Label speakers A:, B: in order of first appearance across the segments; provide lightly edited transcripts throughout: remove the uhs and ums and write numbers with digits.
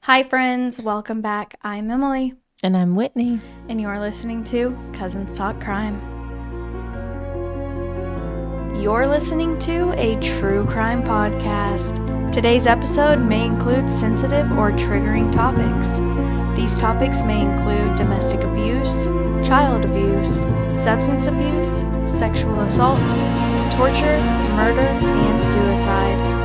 A: Hi friends, welcome back. I'm Emily.
B: And I'm Whitney.
A: And you're listening to Cousins Talk Crime. You're listening to a true crime podcast. Today's episode may include sensitive or triggering topics. These topics may include domestic abuse, child abuse, substance abuse, sexual assault, torture, murder, and suicide.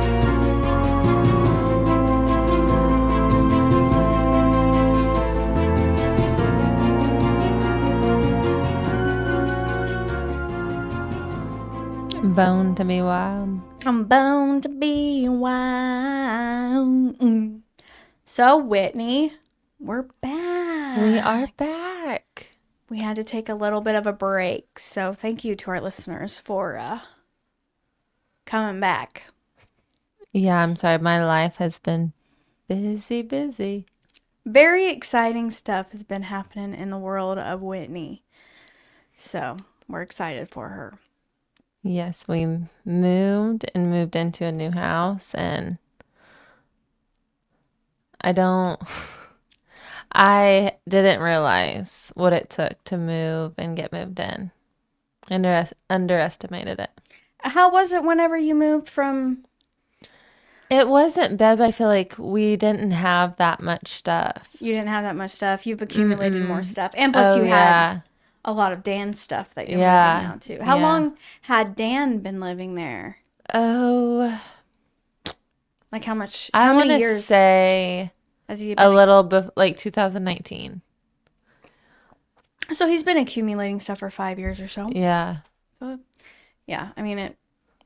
B: Bone to be wild.
A: I'm born to be wild. So, Whitney, we're back.
B: We are back.
A: We had to take a little bit of a break. So, thank you to our listeners for coming back.
B: Yeah, I'm sorry. My life has been busy.
A: Very exciting stuff has been happening in the world of Whitney. So, we're excited for her.
B: Yes, we moved into a new house, and I didn't realize what it took to move and get moved in. Underestimated it.
A: How was it whenever you moved from?
B: It wasn't bad, but I feel like we didn't have that much stuff.
A: You didn't have that much stuff. You've accumulated more stuff. And plus you had a lot of Dan's stuff that you're moving now too. How long had Dan been living there?
B: Oh,
A: like how much?
B: How
A: many
B: years? I want to say has he been a little like 2019.
A: So he's been accumulating stuff for 5 years or so.
B: Yeah.
A: So, yeah. I mean,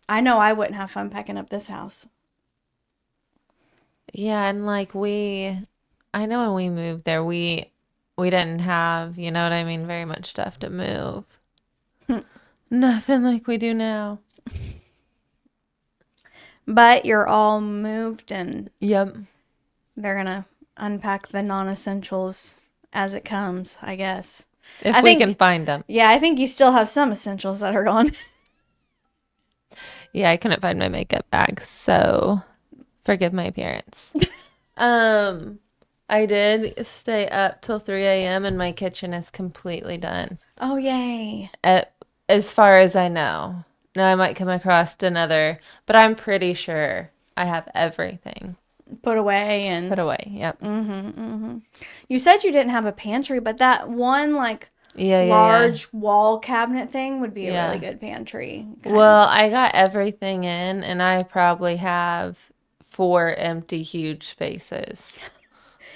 A: I know I wouldn't have fun packing up this house.
B: Yeah, and like I know when we moved there, we didn't have, you know what I mean, very much stuff to move. Nothing like we do now.
A: But you're all moved and
B: yep,
A: they're going to unpack the non-essentials as it comes, I guess.
B: If we can find them.
A: Yeah, I think you still have some essentials that are gone.
B: Yeah, I couldn't find my makeup bag, so forgive my appearance. I did stay up till 3 a.m. and my kitchen is completely done.
A: Oh, yay.
B: As far as I know. Now I might come across another, but I'm pretty sure I have everything.
A: Put away,
B: yep.
A: You said you didn't have a pantry, but that one, large wall cabinet thing would be a really good pantry.
B: Well, I got everything in, and I probably have 4 empty, huge spaces.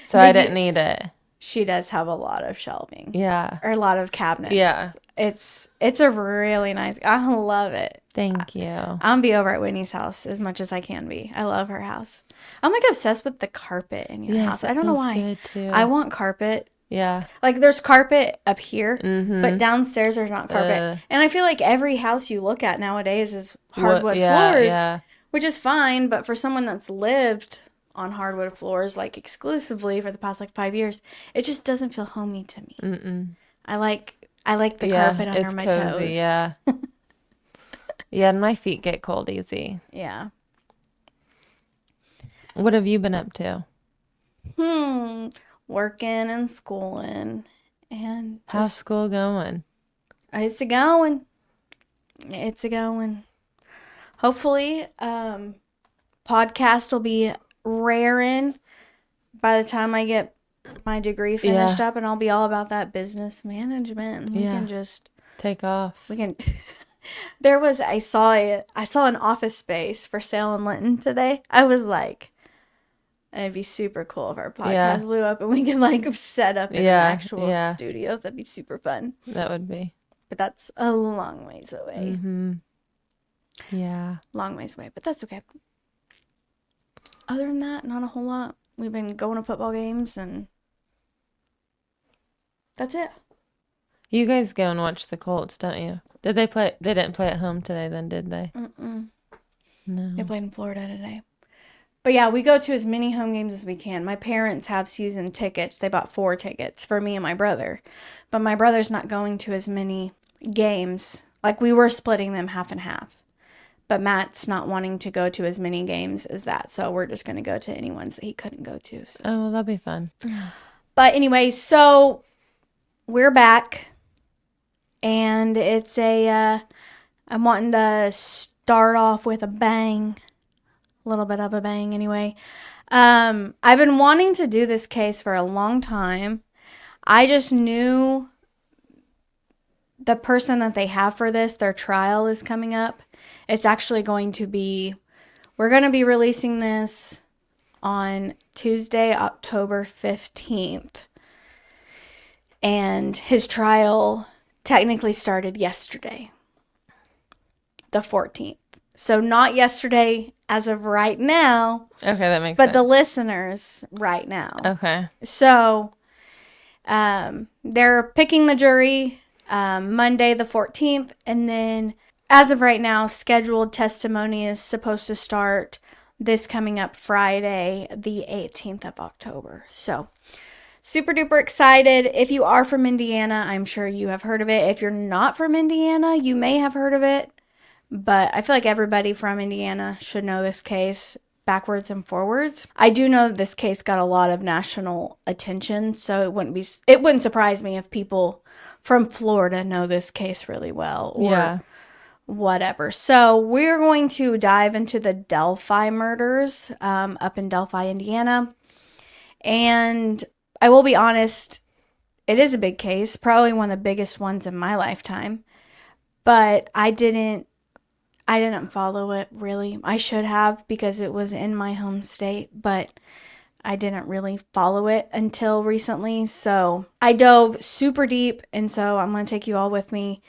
B: So I didn't need it.
A: She does have a lot of shelving.
B: Yeah.
A: Or a lot of cabinets.
B: Yeah.
A: It's a really nice. I love it.
B: Thank you.
A: I'll be over at Whitney's house as much as I can be. I love her house. I'm obsessed with the carpet in your house. I don't know why.
B: Good too.
A: I want carpet.
B: Yeah.
A: Like there's carpet up here, but downstairs there's not carpet. And I feel like every house you look at nowadays is hardwood floors, which is fine. But for someone that's lived on hardwood floors exclusively for the past 5 years, it just doesn't feel homey to me. I like the carpet under my
B: cozy,
A: toes.
B: Yeah. Yeah, and my feet get cold easy.
A: Yeah.
B: What have you been up to?
A: Working and schooling. And
B: how's school going?
A: It's a going. Hopefully, podcast will be raring by the time I get my degree finished up, and I'll be all about that business management. We can just
B: take off.
A: We can. I saw an office space for sale in Linton today. I was like, it'd be super cool if our podcast blew up and we could set up in an actual studio. That'd be super fun.
B: That would be.
A: But that's a long ways away.
B: Yeah.
A: Long ways away, but that's okay. Other than that, not a whole lot. We've been going to football games and that's it.
B: You guys go and watch the Colts, don't you? Did they play? They didn't play at home today then, did they? No.
A: They played in Florida today. But yeah, we go to as many home games as we can. My parents have season tickets. They bought 4 tickets for me and my brother. But my brother's not going to as many games. We were splitting them half and half. But Matt's not wanting to go to as many games as that. So we're just going to go to any ones that he couldn't go to. So.
B: Oh, well, that'll be fun.
A: But anyway, so we're back. And it's I'm wanting to start off with a bang. A little bit of a bang anyway. I've been wanting to do this case for a long time. I just knew the person that they have for this, their trial is coming up. It's actually going to be, we're going to be releasing this on Tuesday, October 15th. And his trial technically started yesterday, the 14th. So not yesterday as of right now.
B: Okay, that makes
A: sense. But
B: the
A: listeners right now.
B: Okay.
A: So they're picking the jury Monday the 14th. And then as of right now, scheduled testimony is supposed to start this coming up Friday, the 18th of October. So super duper excited. If you are from Indiana, I'm sure you have heard of it. If you're not from Indiana, you may have heard of it. But I feel like everybody from Indiana should know this case backwards and forwards. I do know that this case got a lot of national attention, so it wouldn't surprise me if people from Florida know this case really well or whatever. So we're going to dive into the Delphi murders up in Delphi, Indiana. And I will be honest, it is a big case, probably one of the biggest ones in my lifetime. But I didn't follow it, really. I should have, because it was in my home state, but I didn't really follow it until recently. So I dove super deep, and so I'm going to take you all with me.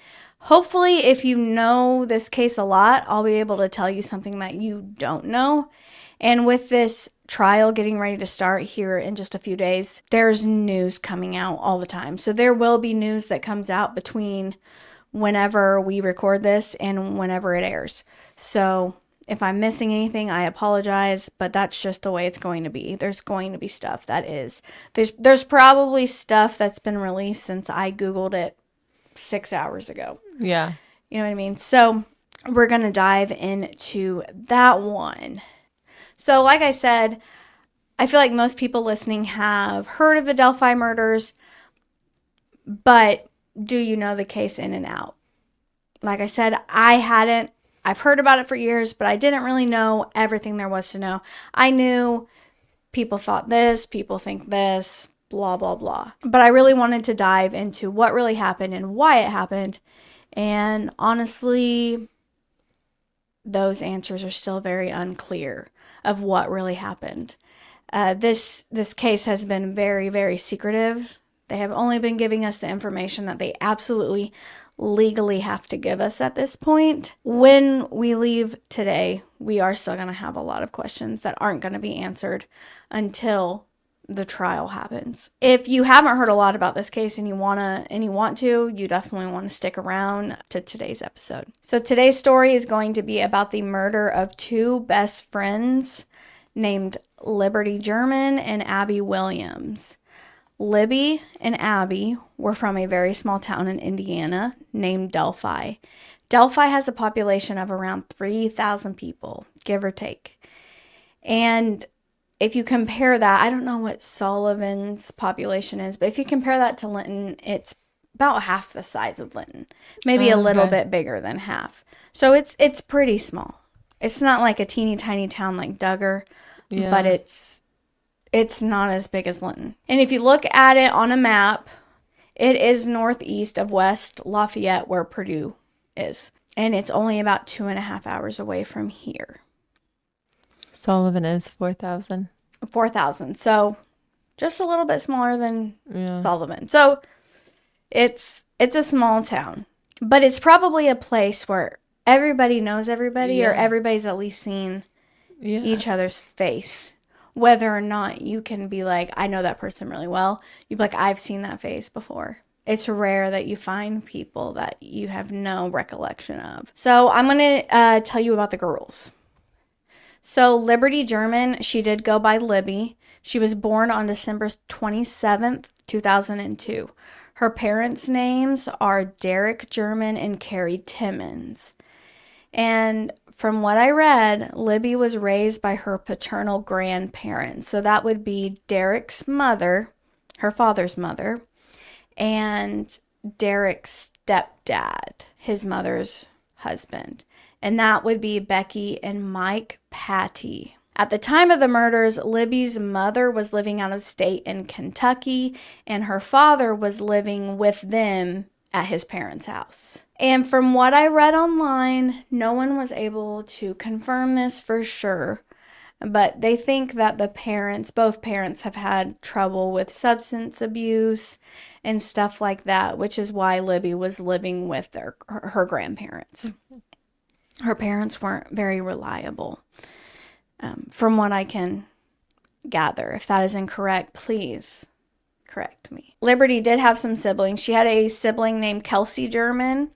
A: Hopefully, if you know this case a lot, I'll be able to tell you something that you don't know. And with this trial getting ready to start here in just a few days, there's news coming out all the time. So there will be news that comes out between whenever we record this and whenever it airs. So if I'm missing anything, I apologize, but that's just the way it's going to be. There's going to be stuff that is, there's probably stuff that's been released since I Googled it 6 hours ago.
B: Yeah.
A: You know what I mean? So we're going to dive into that one. So like I said, I feel like most people listening have heard of the Delphi murders, but do you know the case in and out? Like I said, I hadn't. I've heard about it for years, but I didn't really know everything there was to know. I knew people thought this, people think this, blah, blah, blah. But I really wanted to dive into what really happened and why it happened. And honestly, those answers are still very unclear of what really happened. This case has been very, very secretive. They have only been giving us the information that they absolutely legally have to give us at this point. When we leave today, we are still going to have a lot of questions that aren't going to be answered until the trial happens. If you haven't heard a lot about this case and you want to, you definitely want to stick around to today's episode. So today's story is going to be about the murder of two best friends named Liberty German and Abby Williams. Libby and Abby were from a very small town in Indiana named Delphi. Delphi has a population of around 3,000 people, give or take. And if you compare that, I don't know what Sullivan's population is, but if you compare that to Linton, it's about half the size of Linton. Maybe a little bit bigger than half. So it's pretty small. It's not like a teeny tiny town like Duggar, but it's not as big as Linton. And if you look at it on a map, it is northeast of West Lafayette, where Purdue is. And it's only about 2.5 hours away from here.
B: Sullivan is 4,000.
A: 4,000. So just a little bit smaller than Sullivan. So it's a small town. But it's probably a place where everybody knows everybody, or everybody's at least seen each other's face. Whether or not you can be like, I know that person really well. You'd be like, I've seen that face before. It's rare that you find people that you have no recollection of. So I'm going to tell you about the girls. So Liberty German, she did go by Libby. She was born on December 27th, 2002. Her parents' names are Derek German and Carrie Timmons. And from what I read, Libby was raised by her paternal grandparents. So that would be Derek's mother, her father's mother, and Derek's stepdad, his mother's husband. And that would be Becky and Mike Patty. At the time of the murders, Libby's mother was living out of state in Kentucky, and her father was living with them at his parents' house. And from what I read online, no one was able to confirm this for sure, but they think that both parents have had trouble with substance abuse and stuff like that, which is why Libby was living with her grandparents. Her parents weren't very reliable, from what I can gather. If that is incorrect, please correct me. Liberty did have some siblings. She had a sibling named Kelsey German,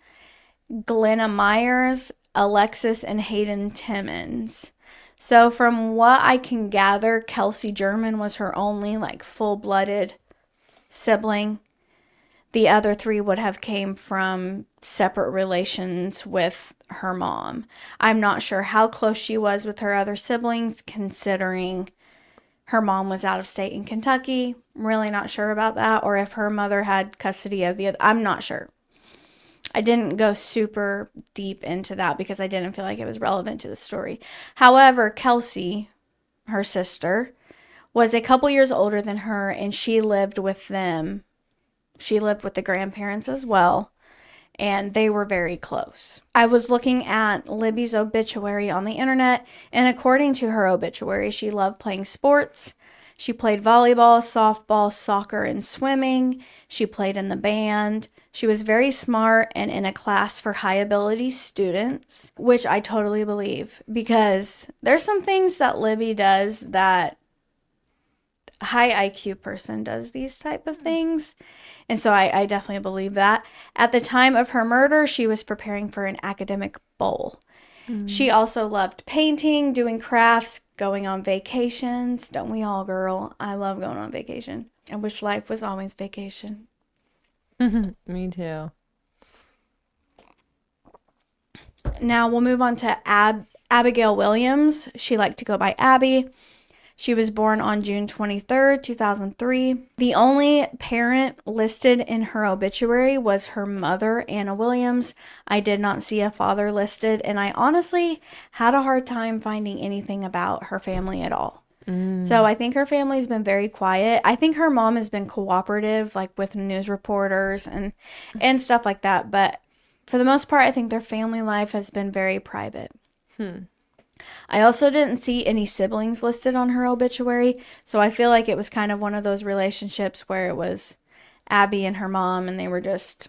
A: Glenna Myers, Alexis, and Hayden Timmons. So from what I can gather, Kelsey German was her only full-blooded sibling. The other three would have came from separate relations with her mom. I'm not sure how close she was with her other siblings, considering her mom was out of state in Kentucky. I'm really not sure about that, or if her mother had custody of the other. I'm not sure. I didn't go super deep into that because I didn't feel like it was relevant to the story. However, Kelsey, her sister, was a couple years older than her, and she lived with them. She lived with the grandparents as well, and they were very close. I was looking at Libby's obituary on the internet, and according to her obituary, she loved playing sports. She played volleyball, softball, soccer, and swimming. She played in the band. She was very smart and in a class for high ability students, which I totally believe, because there's some things that Libby does that high IQ person does these type of things. And so I definitely believe that. At the time of her murder, she was preparing for an academic bowl. She also loved painting, doing crafts, going on vacations. Don't we all, girl? I love going on vacation. I wish life was always vacation.
B: Me too.
A: Now we'll move on to Abigail Williams. She liked to go by Abby. She was born on June 23rd, 2003. The only parent listed in her obituary was her mother, Anna Williams. I did not see a father listed, and I honestly had a hard time finding anything about her family at all. So I think her family's been very quiet. I think her mom has been cooperative, with news reporters and stuff like that. But for the most part, I think their family life has been very private. I also didn't see any siblings listed on her obituary, so I feel like it was kind of one of those relationships where it was Abby and her mom, and they were just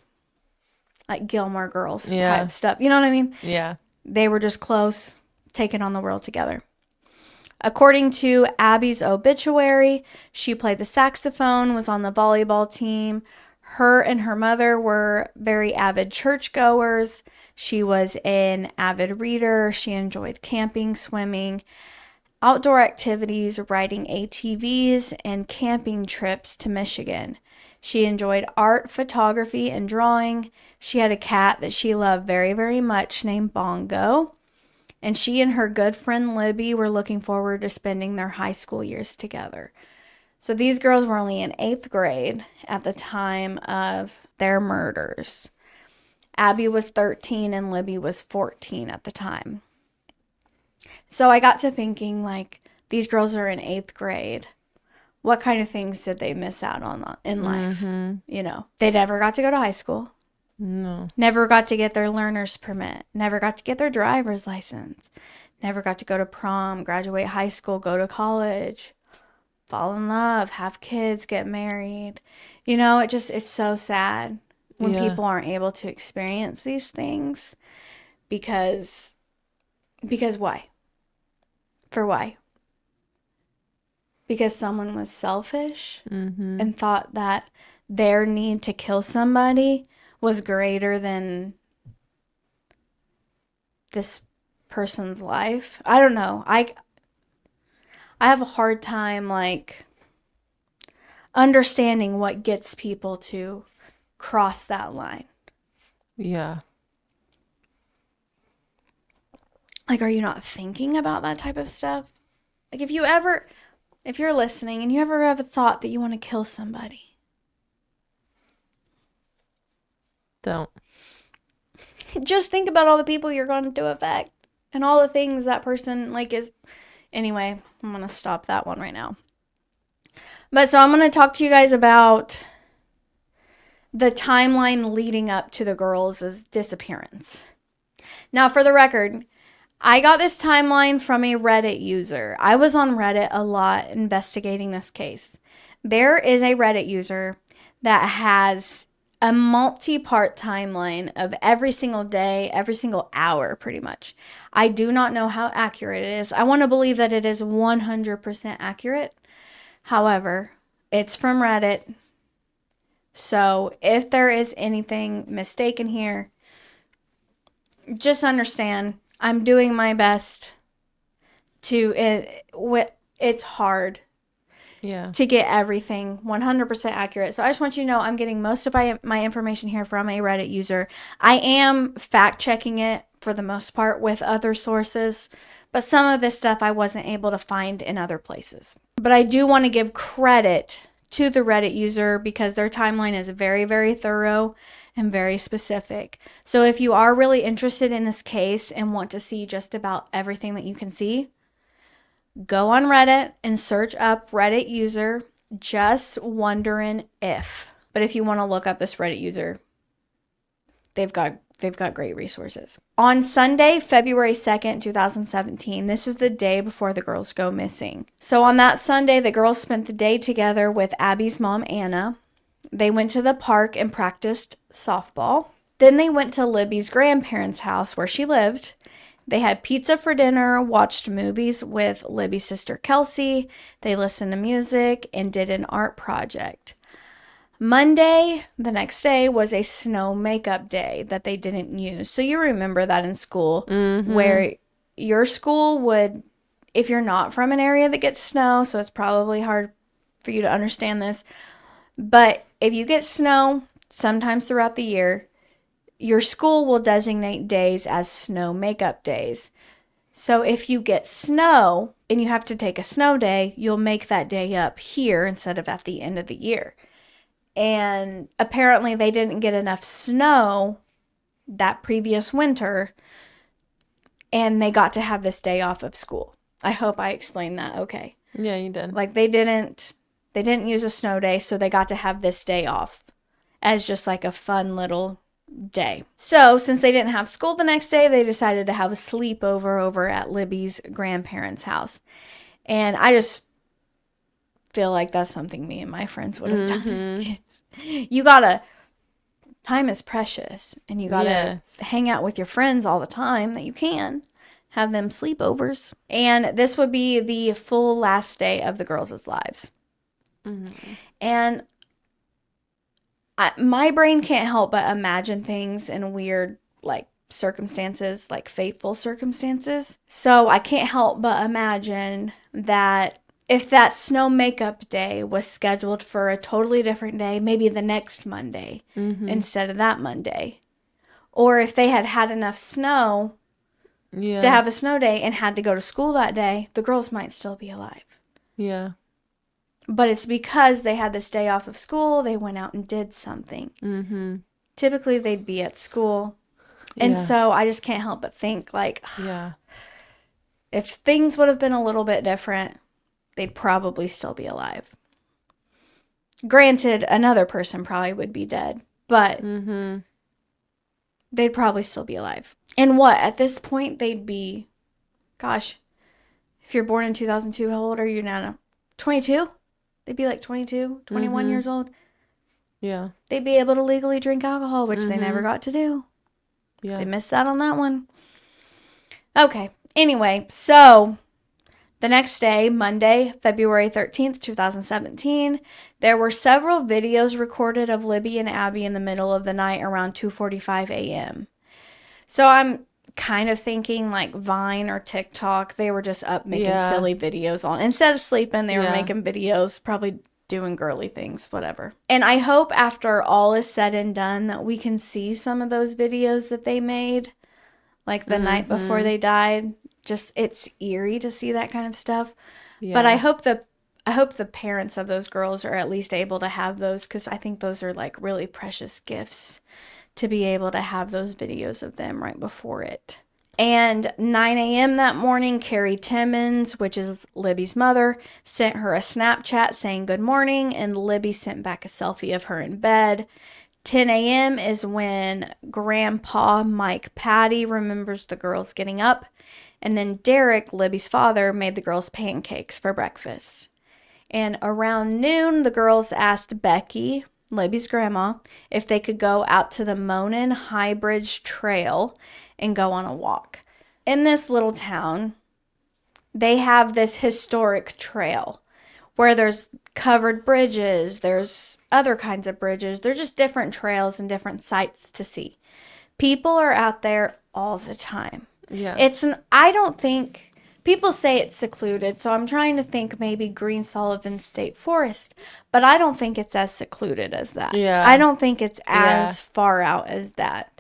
A: like Gilmore Girls type stuff. You know what I mean?
B: Yeah.
A: They were just close, taking on the world together. According to Abby's obituary, she played the saxophone, was on the volleyball team. Her and her mother were very avid churchgoers. She was an avid reader. She enjoyed camping, swimming, outdoor activities, riding ATVs, and camping trips to Michigan. She enjoyed art, photography, and drawing. She had a cat that she loved very, very much named Bongo. And she and her good friend Libby were looking forward to spending their high school years together. So these girls were only in 8th grade at the time of their murders. Abby was 13 and Libby was 14 at the time. So I got to thinking, these girls are in 8th grade. What kind of things did they miss out on in life? They never got to go to high school.
B: No.
A: Never got to get their learner's permit. Never got to get their driver's license. Never got to go to prom, graduate high school, go to college, fall in love, have kids, get married. It's so sad when people aren't able to experience these things because why? For why? Because someone was selfish and thought that their need to kill somebody was greater than this person's life. I don't know. I have a hard time understanding what gets people to cross that line.
B: Yeah.
A: Like, are you not thinking about that type of stuff? Like, if you're listening and you ever have a thought that you want to kill somebody,
B: don't.
A: Just think about all the people you're going to affect and all the things that person, like, is. Anyway, I'm going to stop that one right now. But so I'm going to talk to you guys about the timeline leading up to the girls' disappearance. Now, for the record, I got this timeline from a Reddit user. I was on Reddit a lot investigating this case. There is a Reddit user that has a multi-part timeline of every single day, every single hour, pretty much. I do not know how accurate it is. I want to believe that it is 100% accurate. However, it's from Reddit. So if there is anything mistaken here, just understand I'm doing my best to it's hard to get everything 100% accurate. So I just want you to know I'm getting most of my information here from a Reddit user. I am fact checking it for the most part with other sources, but some of this stuff I wasn't able to find in other places. But I do want to give credit to the Reddit user because their timeline is very, very thorough and very specific. So if you are really interested in this case and want to see just about everything that you can see, go on Reddit and search up Reddit user Justwonderinif. But if you want to look up this Reddit user, they've got great resources. On Sunday, February 2nd, 2017, this is the day before the girls go missing. So on that Sunday, the girls spent the day together with Abby's mom, Anna. They went to the park and practiced softball. Then they went to Libby's grandparents' house where she lived. They had pizza for dinner, watched movies with Libby's sister Kelsey. They listened to music and did an art project. Monday, the next day, was a snow makeup day that they didn't use. So you remember that in school where your school would, if you're not from an area that gets snow, so it's probably hard for you to understand this, but if you get snow sometimes throughout the year, your school will designate days as snow makeup days. So if you get snow and you have to take a snow day, you'll make that day up here instead of at the end of the year. And apparently they didn't get enough snow that previous winter, and they got to have this day off of school. I hope I explained that okay.
B: Yeah, you did.
A: Like they didn't use a snow day, so they got to have this day off as just like a fun little day. So since they didn't have school the next day, they decided to have a sleepover over at Libby's grandparents' house. And I just feel like that's something me and my friends would have done as kids. Time is precious, and you gotta hang out with your friends all the time that you can. Have them sleepovers. And this would be the full last day of the girls' lives. And my brain can't help but imagine things in weird, like, circumstances, like fateful circumstances. So I can't help but imagine that if that snow makeup day was scheduled for a totally different day, maybe the next Monday instead of that Monday, or if they had enough snow to have a snow day and had to go to school that day, the girls might still be alive.
B: Yeah.
A: But it's because they had this day off of school, they went out and did something. Typically, they'd be at school. And so I just can't help but think, like, if things would have been a little bit different, they'd probably still be alive. Granted, another person probably would be dead, but they'd probably still be alive. And what? At this point, they'd be, gosh, if you're born in 2002, how old are you now? 22? They'd be like 22, 21 years old.
B: Yeah.
A: They'd be able to legally drink alcohol, which they never got to do. Yeah. They missed out on that one. Okay. Anyway, so the next day, Monday, February 13th, 2017, there were several videos recorded of Libby and Abby in the middle of the night around 2:45 a.m. So I'm kind of thinking like Vine or TikTok. They were just up making silly videos on. Instead of sleeping, they were making videos, probably doing girly things, whatever. And I hope after all is said and done that we can see some of those videos that they made like the night before they died. Just, it's eerie to see that kind of stuff.
B: Yeah.
A: But I hope the parents of those girls are at least able to have those, because I think those are like really precious gifts to be able to have those videos of them right before it. And 9 a.m. that morning, Carrie Timmons, which is Libby's mother, sent her a Snapchat saying good morning, and Libby sent back a selfie of her in bed. 10 a.m. is when Grandpa Mike Patty remembers the girls getting up, and then Derek, Libby's father, made the girls pancakes for breakfast. And around noon, the girls asked Becky, Libby's grandma, if they could go out to the Monon High Bridge Trail and go on a walk. In this little town, they have this historic trail where there's covered bridges, there's other kinds of bridges, they're just different trails and different sights to see. People are out there all the time.
B: Yeah.
A: I don't think, people say it's secluded, so I'm trying to think maybe Green Sullivan State Forest, but I don't think it's as secluded as that.
B: Yeah.
A: I don't think it's as far out as that.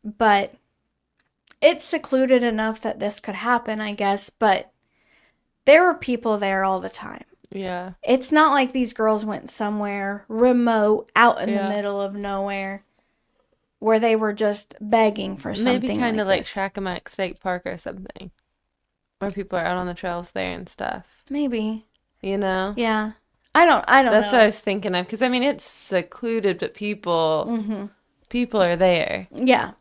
A: But it's secluded enough that this could happen, I guess, but there were people there all the time.
B: Yeah.
A: It's not like these girls went somewhere remote, out in the middle of nowhere, where they were just begging for something.
B: Maybe kind of like
A: this.
B: Trackamack State Park or something, where people are out on the trails there and stuff.
A: Maybe.
B: You know?
A: Yeah. I don't know.
B: That's what I was thinking of, because I mean it's secluded, but people are there.
A: Yeah.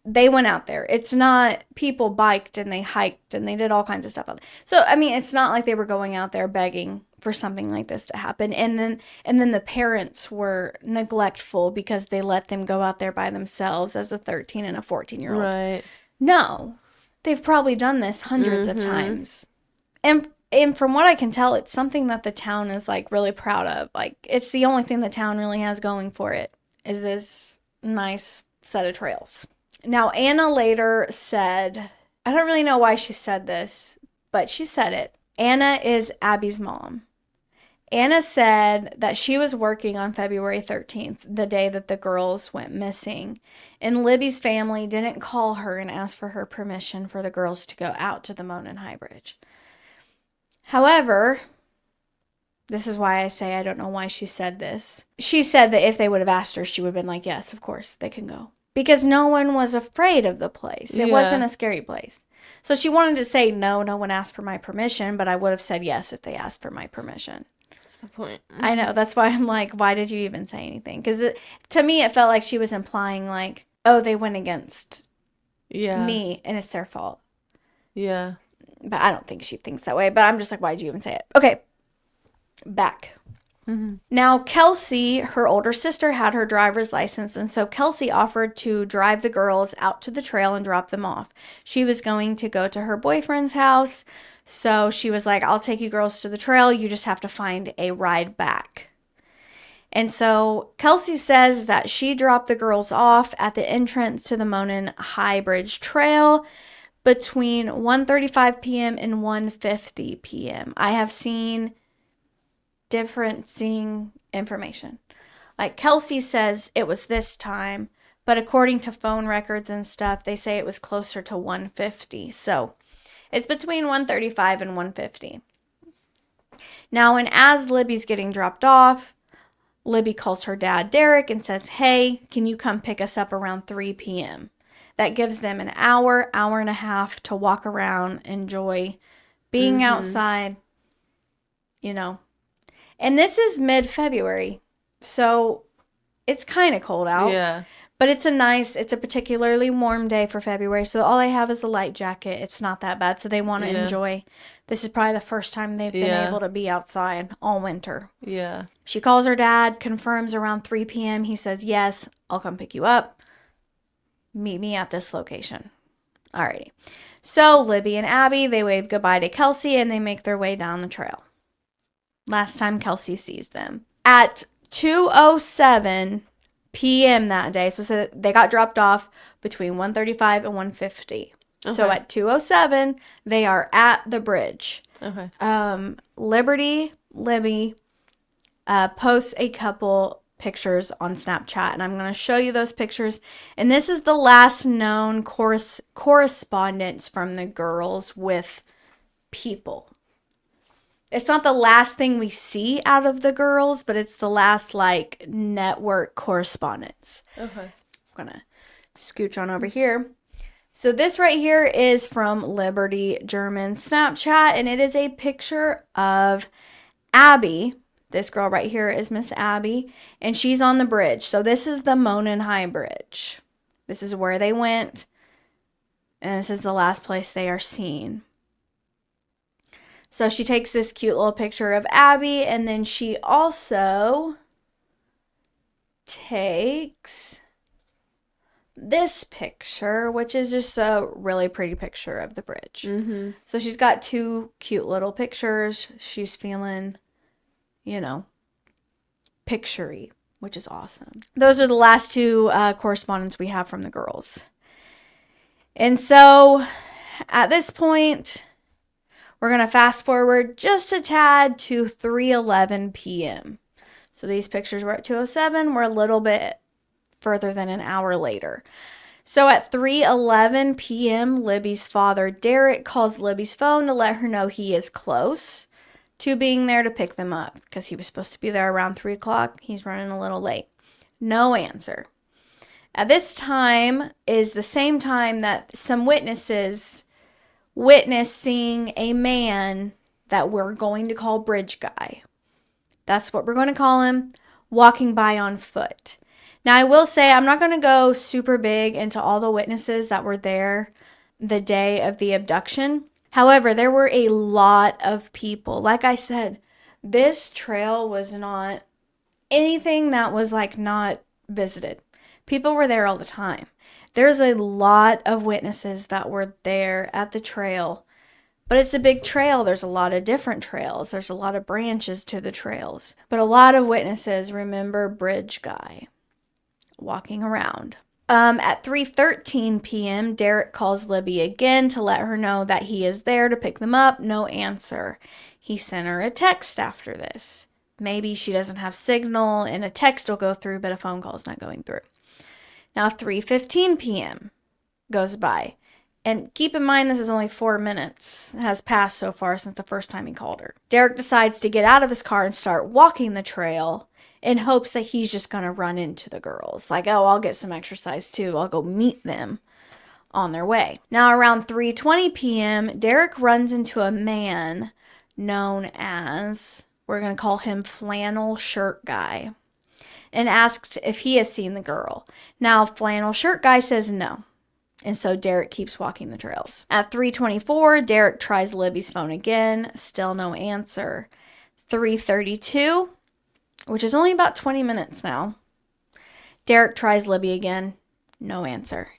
A: They went out there. It's not, people biked and they hiked and they did all kinds of stuff out there. So I mean, it's not like they were going out there begging for something like this to happen. And then the parents were neglectful because they let them go out there by themselves as a 13 and a 14-year-old.
B: Right.
A: No. They've probably done this hundreds of times. And from what I can tell, it's something that the town is like really proud of. Like, it's the only thing the town really has going for it, is this nice set of trails. Now, Anna later said, I don't really know why she said this, but she said it. Anna is Abby's mom. Anna said that she was working on February 13th, the day that the girls went missing, and Libby's family didn't call her and ask for her permission for the girls to go out to the Monon High Bridge. However, this is why I say I don't know why she said this. She said that if they would have asked her, she would have been like, yes, of course, they can go. Because no one was afraid of the place. It wasn't a scary place. So she wanted to say, no one asked for my permission, but I would have said yes if they asked for my permission.
B: That's the point.
A: I know. That's why I'm like, why did you even say anything? Because to me, it felt like she was implying like, oh, they went against me and it's their fault.
B: Yeah.
A: But I don't think she thinks that way. But I'm just like, why did you even say it? Okay. Back. Now, Kelsey, her older sister, had her driver's license, and so Kelsey offered to drive the girls out to the trail and drop them off. She was going to go to her boyfriend's house, so she was like, I'll take you girls to the trail. You just have to find a ride back. And so Kelsey says that she dropped the girls off at the entrance to the Monon High Bridge Trail between 1:35 p.m. and 1:50 p.m. I have seen differencing information. Like Kelsey says it was this time, but according to phone records and stuff, they say it was closer to 1:50. So it's between 1:35 and 1:50. Now, and as Libby's getting dropped off, Libby calls her dad, Derek, and says, hey, can you come pick us up around 3 p.m.? That gives them an hour and a half to walk around, enjoy being outside, you know. And this is mid-February, so it's kind of cold out.
B: Yeah.
A: But it's a particularly warm day for February, so all they have is a light jacket. It's not that bad, so they want to enjoy. This is probably the first time they've been able to be outside all winter.
B: Yeah.
A: She calls her dad, confirms around 3 p.m. He says, yes, I'll come pick you up. Meet me at this location. Alrighty. So Libby and Abby, they wave goodbye to Kelsey, and they make their way down the trail. Last time Kelsey sees them. At 2:07 p.m. that day, so they got dropped off between 1:35 and 1:50. Okay. So at 2:07, they are at the bridge.
B: Okay.
A: Libby posts a couple pictures on Snapchat, and I'm going to show you those pictures. And this is the last known correspondence from the girls with people. It's not the last thing we see out of the girls, but it's the last, like, network correspondence.
B: Okay.
A: I'm going to scooch on over here. So this right here is from Liberty German Snapchat, and it is a picture of Abby. This girl right here is Miss Abby, and she's on the bridge. So this is the Monon High Bridge. This is where they went, and this is the last place they are seen. So she takes this cute little picture of Abby, and then she also takes this picture, which is just a really pretty picture of the bridge.
B: Mm-hmm.
A: So she's got two cute little pictures. She's feeling, picture-y, which is awesome. Those are the last two correspondence we have from the girls. And so at this point, we're going to fast forward just a tad to 3:11 p.m. So these pictures were at 2:07. We're a little bit further than an hour later. So at 3:11 p.m., Libby's father, Derek, calls Libby's phone to let her know he is close to being there to pick them up because he was supposed to be there around 3 o'clock. He's running a little late. No answer. At this time is the same time that some witnesses witnessed seeing a man that we're going to call Bridge Guy. That's what we're going to call him, walking by on foot. Now, I will say I'm not going to go super big into all the witnesses that were there the day of the abduction. However, there were a lot of people. Like I said, this trail was not anything that was like not visited. People were there all the time. There's a lot of witnesses that were there at the trail, but it's a big trail. There's a lot of different trails. There's a lot of branches to the trails, but a lot of witnesses remember Bridge Guy walking around. At 3:13 p.m., Derek calls Libby again to let her know that he is there to pick them up. No answer. He sent her a text after this. Maybe she doesn't have signal and a text will go through, but a phone call is not going through. Now 3:15 p.m. goes by. And keep in mind, this is only 4 minutes has passed so far since the first time he called her. Derek decides to get out of his car and start walking the trail in hopes that he's just going to run into the girls. Like, oh, I'll get some exercise too. I'll go meet them on their way. Now, around 3:20 p.m., Derek runs into a man known as, we're going to call him Flannel Shirt Guy, and asks if he has seen the girl. Now, Flannel Shirt Guy says no. And so Derek keeps walking the trails. At 3:24, Derek tries Libby's phone again. Still no answer. 3:32, which is only about 20 minutes now. Derek tries Libby again. No answer.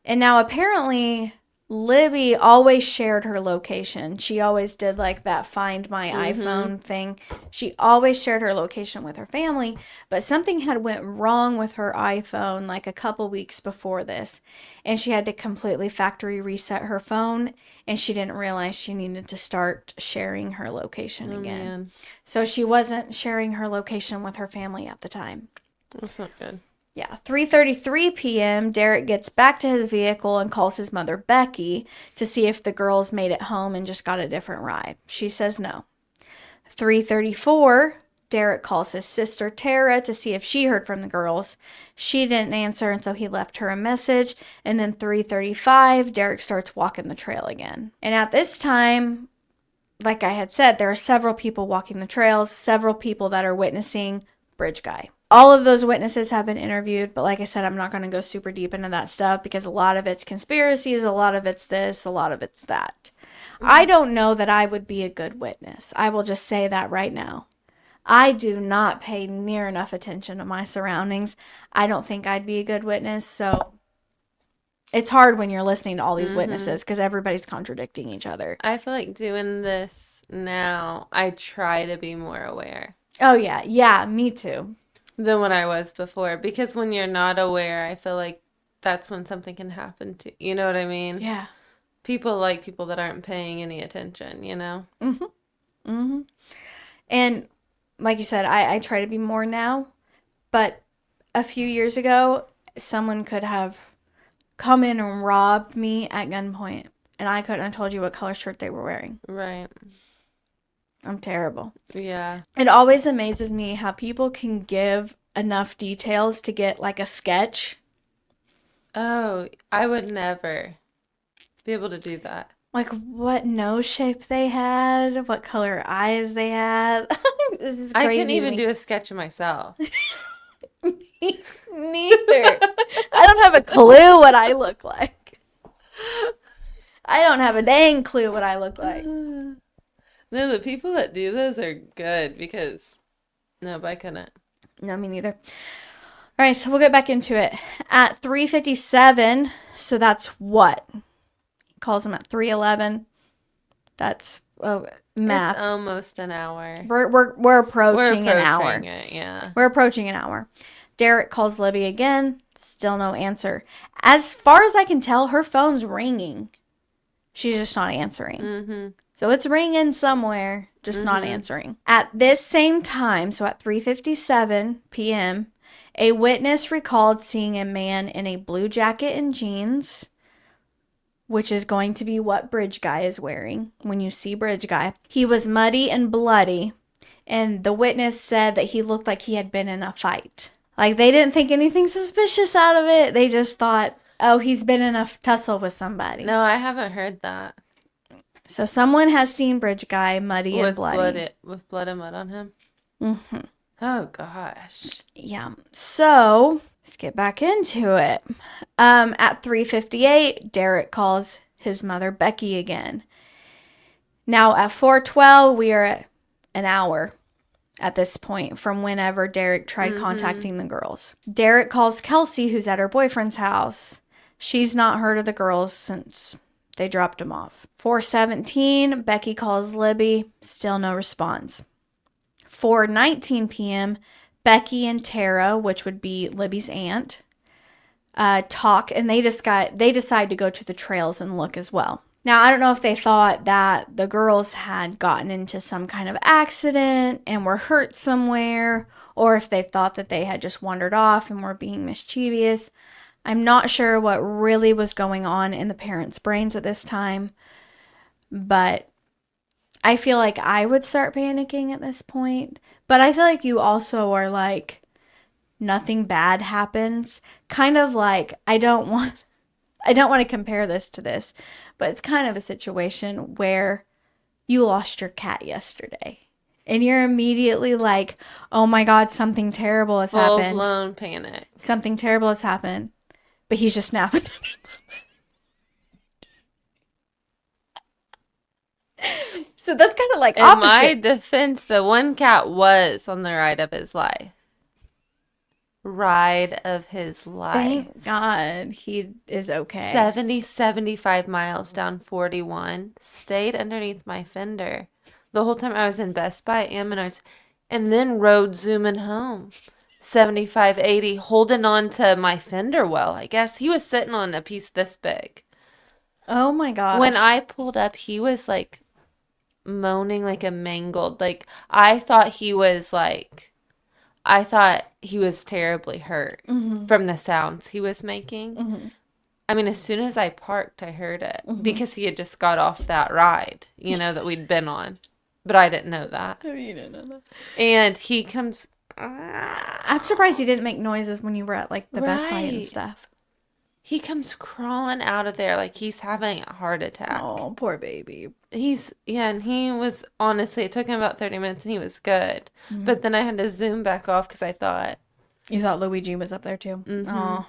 A: And now apparently Libby always shared her location. She always did like that Find My iPhone thing. She always shared her location with her family, but something had went wrong with her iPhone like a couple weeks before this, and she had to completely factory reset her phone, and she didn't realize she needed to start sharing her location again. Man. So she wasn't sharing her location with her family at the time.
B: That's not good.
A: Yeah, 3:33 p.m., Derek gets back to his vehicle and calls his mother, Becky, to see if the girls made it home and just got a different ride. She says no. 3:34, Derek calls his sister, Tara, to see if she heard from the girls. She didn't answer, and so he left her a message. And then 3:35, Derek starts walking the trail again. And at this time, like I had said, there are several people walking the trails, several people that are witnessing Bridge Guy. All of those witnesses have been interviewed, but like I said, I'm not going to go super deep into that stuff because a lot of it's conspiracies, a lot of it's this, a lot of it's that. I don't know that I would be a good witness. I will just say that right now. I do not pay near enough attention to my surroundings. I don't think I'd be a good witness, so it's hard when you're listening to all these witnesses because everybody's contradicting each other.
B: I feel like doing this now, I try to be more aware.
A: Oh, yeah. Yeah, me too.
B: Than what I was before. Because when you're not aware, I feel like that's when something can happen to you. Know what I mean?
A: Yeah.
B: People like people that aren't paying any attention, you know?
A: And like you said, I try to be more now. But a few years ago, someone could have come in and robbed me at gunpoint, and I couldn't have told you what color shirt they were wearing.
B: Right.
A: I'm terrible.
B: Yeah.
A: It always amazes me how people can give enough details to get like a sketch.
B: Oh, I would never be able to do that.
A: Like what nose shape they had, what color eyes they had. This is crazy.
B: I couldn't even do a sketch of myself.
A: Me neither. I don't have a clue what I look like. I don't have a dang clue what I look like.
B: No, the people that do those are good because no, but I couldn't.
A: No, me neither. All right, so we'll get back into it. At 3:57, so that's what? He calls him at 3:11. That's math.
B: It's almost an hour.
A: We're approaching an hour.
B: It, yeah.
A: We're approaching an hour. Derek calls Libby again. Still no answer. As far as I can tell, her phone's ringing. She's just not answering.
B: Mm-hmm.
A: So it's ringing somewhere, just not answering. At this same time, so at 3:57 p.m., a witness recalled seeing a man in a blue jacket and jeans, which is going to be what Bridge Guy is wearing when you see Bridge Guy. He was muddy and bloody, and the witness said that he looked like he had been in a fight. Like, they didn't think anything suspicious out of it. They just thought, oh, he's been in a tussle with somebody.
B: No, I haven't heard that.
A: So someone has seen Bridge Guy muddy and bloody.
B: With blood and mud on him?
A: Mm-hmm.
B: Oh, gosh.
A: Yeah. So let's get back into it. At 3:58, Derek calls his mother Becky again. Now at 4:12, we are at an hour at this point from whenever Derek tried contacting the girls. Derek calls Kelsey, who's at her boyfriend's house. She's not heard of the girls since they dropped him off. 4:17, Becky calls Libby. Still no response. 4:19 p.m., Becky and Tara, which would be Libby's aunt, talk, and they decide to go to the trails and look as well. Now, I don't know if they thought that the girls had gotten into some kind of accident and were hurt somewhere, or if they thought that they had just wandered off and were being mischievous. I'm not sure what really was going on in the parents' brains at this time, but I feel like I would start panicking at this point. But I feel like you also are like, nothing bad happens. Kind of like, I don't want to compare this to this, but it's kind of a situation where you lost your cat yesterday. And you're immediately like, oh my God, something terrible has happened.
B: Full-blown panic.
A: Something terrible has happened. But he's just napping. So that's kind of like opposite.
B: In my defense, the one cat was on the ride of his life. Ride of his life.
A: Thank God he is okay.
B: 75 miles down 41. Stayed underneath my fender the whole time I was in Best Buy and Menards. And then rode zooming home. 75, 80, holding on to my fender well. I guess he was sitting on a piece this big.
A: Oh my God.
B: When I pulled up, he was like moaning like a mangled. Like, I thought he was terribly hurt from the sounds he was making. I mean, as soon as I parked, I heard it because he had just got off that ride, that we'd been on. But I didn't know that.
A: Oh, you didn't know that.
B: And he comes...
A: I'm surprised he didn't make noises when you were at like the Best Buy and stuff.
B: He comes crawling out of there like he's having a heart attack.
A: Oh, poor baby.
B: And he was, honestly, it took him about 30 minutes and he was good. But then I had to zoom back off because I thought...
A: You thought Luigi was up there too? Oh.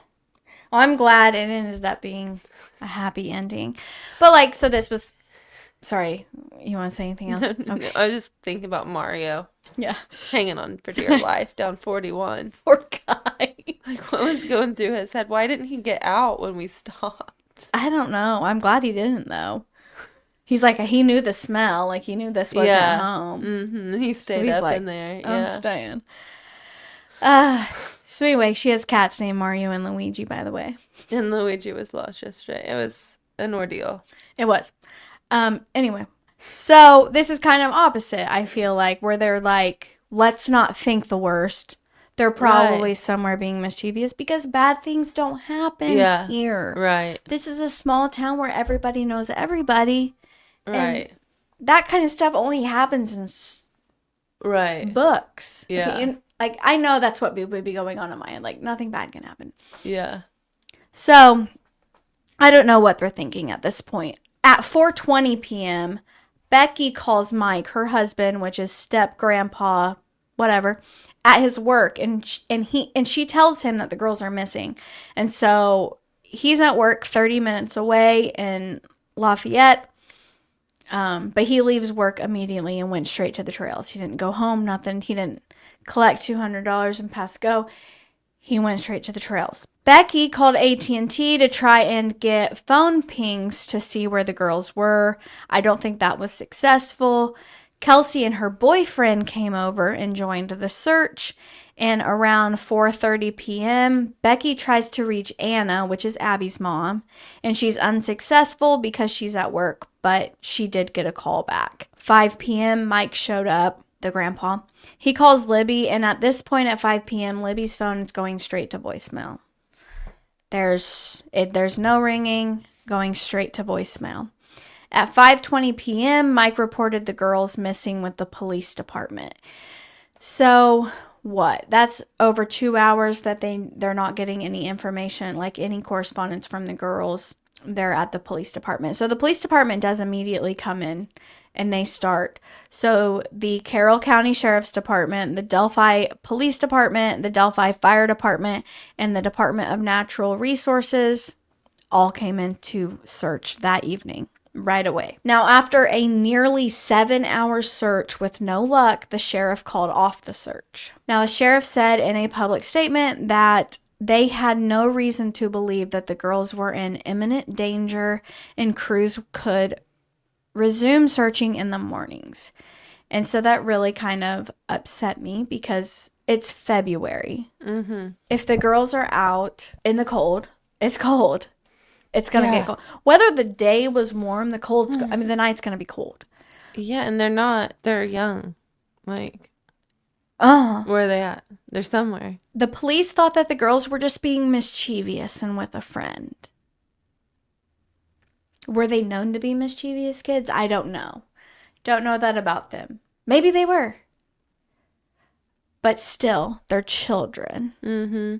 A: Well, I'm glad it ended up being a happy ending. But so this was... Sorry, you want to say anything else? Okay.
B: I was just thinking about Mario.
A: Yeah.
B: Hanging on for dear life down 41.
A: Poor guy.
B: Like, what was going through his head? Why didn't he get out when we stopped?
A: I don't know. I'm glad he didn't, though. He's like, he knew the smell. Like, he knew this wasn't home.
B: He stayed up in there.
A: I'm staying. So anyway, she has cats named Mario and Luigi, by the way.
B: And Luigi was lost yesterday. It was an ordeal.
A: It was. Anyway. So this is kind of opposite, I feel like, where they're like, let's not think the worst. They're probably somewhere being mischievous because bad things don't happen here.
B: Right.
A: This is a small town where everybody knows everybody.
B: Right.
A: And that kind of stuff only happens in books.
B: Yeah.
A: Okay, and, like, I know that's what would be going on in my head. Like, nothing bad can happen.
B: Yeah.
A: So, I don't know what they're thinking at this point. At 4:20 p.m., Becky calls Mike, her husband, which is step-grandpa, whatever, at his work, and she tells him that the girls are missing. And so he's at work 30 minutes away in Lafayette, but he leaves work immediately and went straight to the trails. He didn't go home, nothing. He didn't collect $200 and pass go. He went straight to the trails. Becky called AT&T to try and get phone pings to see where the girls were. I don't think that was successful. Kelsey and her boyfriend came over and joined the search. And around 4:30 p.m., Becky tries to reach Anna, which is Abby's mom. And she's unsuccessful because she's at work, but she did get a call back. 5 p.m., Mike showed up. The grandpa. He calls Libby, and at this point at 5 p.m., Libby's phone is going straight to voicemail. There's no ringing, going straight to voicemail. At 5:20 p.m., Mike reported the girls missing with the police department. So what? That's over 2 hours that they're not getting any information, like any correspondence from the girls. They're at the police department. So the police department does immediately come in and they start. So the Carroll County Sheriff's Department, the Delphi Police Department, the Delphi Fire Department, and the Department of Natural Resources all came in to search that evening right away. Now, after a nearly 7-hour search with no luck, the sheriff called off the search. Now, the sheriff said in a public statement that they had no reason to believe that the girls were in imminent danger and crews could resume searching in the mornings. And so that really kind of upset me because it's February. Mm-hmm. If the girls are out in the cold, it's cold. It's going to get cold. Whether the day was warm, the night's going to be cold.
B: Yeah, and they're young. Like, where are they at? They're somewhere.
A: The police thought that the girls were just being mischievous and with a friend. Were they known to be mischievous kids? I don't know. Don't know that about them. Maybe they were. But still, they're children. Mm-hmm.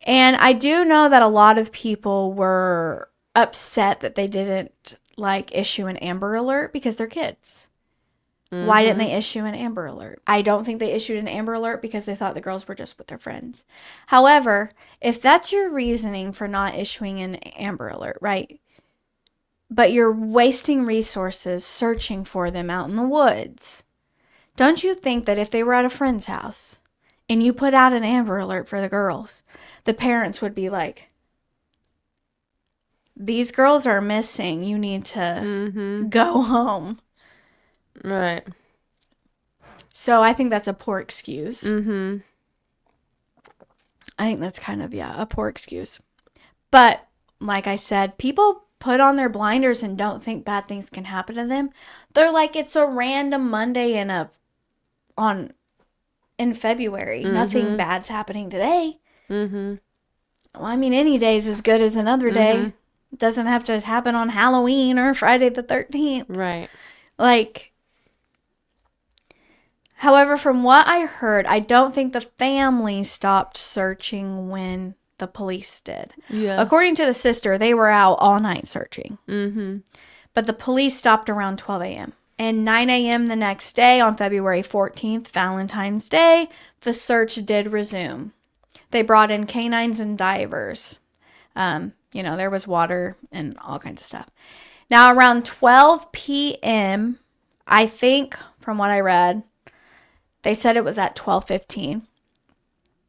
A: And I do know that a lot of people were upset that they didn't, issue an Amber Alert because they're kids. Mm-hmm. Why didn't they issue an Amber Alert? I don't think they issued an Amber Alert because they thought the girls were just with their friends. However, if that's your reasoning for not issuing an Amber Alert, right? But you're wasting resources searching for them out in the woods. Don't you think that if they were at a friend's house and you put out an Amber Alert for the girls, the parents would be like, these girls are missing. You need to go home.
B: Right.
A: So I think that's a poor excuse. Mm-hmm. I think that's kind of, a poor excuse. But like I said, people put on their blinders and don't think bad things can happen to them. They're like, it's a random Monday in February. Mm-hmm. Nothing bad's happening today. Mm-hmm. Well, I mean, any day is as good as another day. It doesn't have to happen on Halloween or Friday the 13th.
B: Right.
A: However, from what I heard, I don't think the family stopped searching when the police did. Yeah. According to the sister, they were out all night searching. Mm-hmm. But the police stopped around 12 a.m. And 9 a.m. the next day, on February 14th, Valentine's Day, the search did resume. They brought in canines and divers. There was water and all kinds of stuff. Now, around 12 p.m., I think, from what I read, they said it was at 12:15.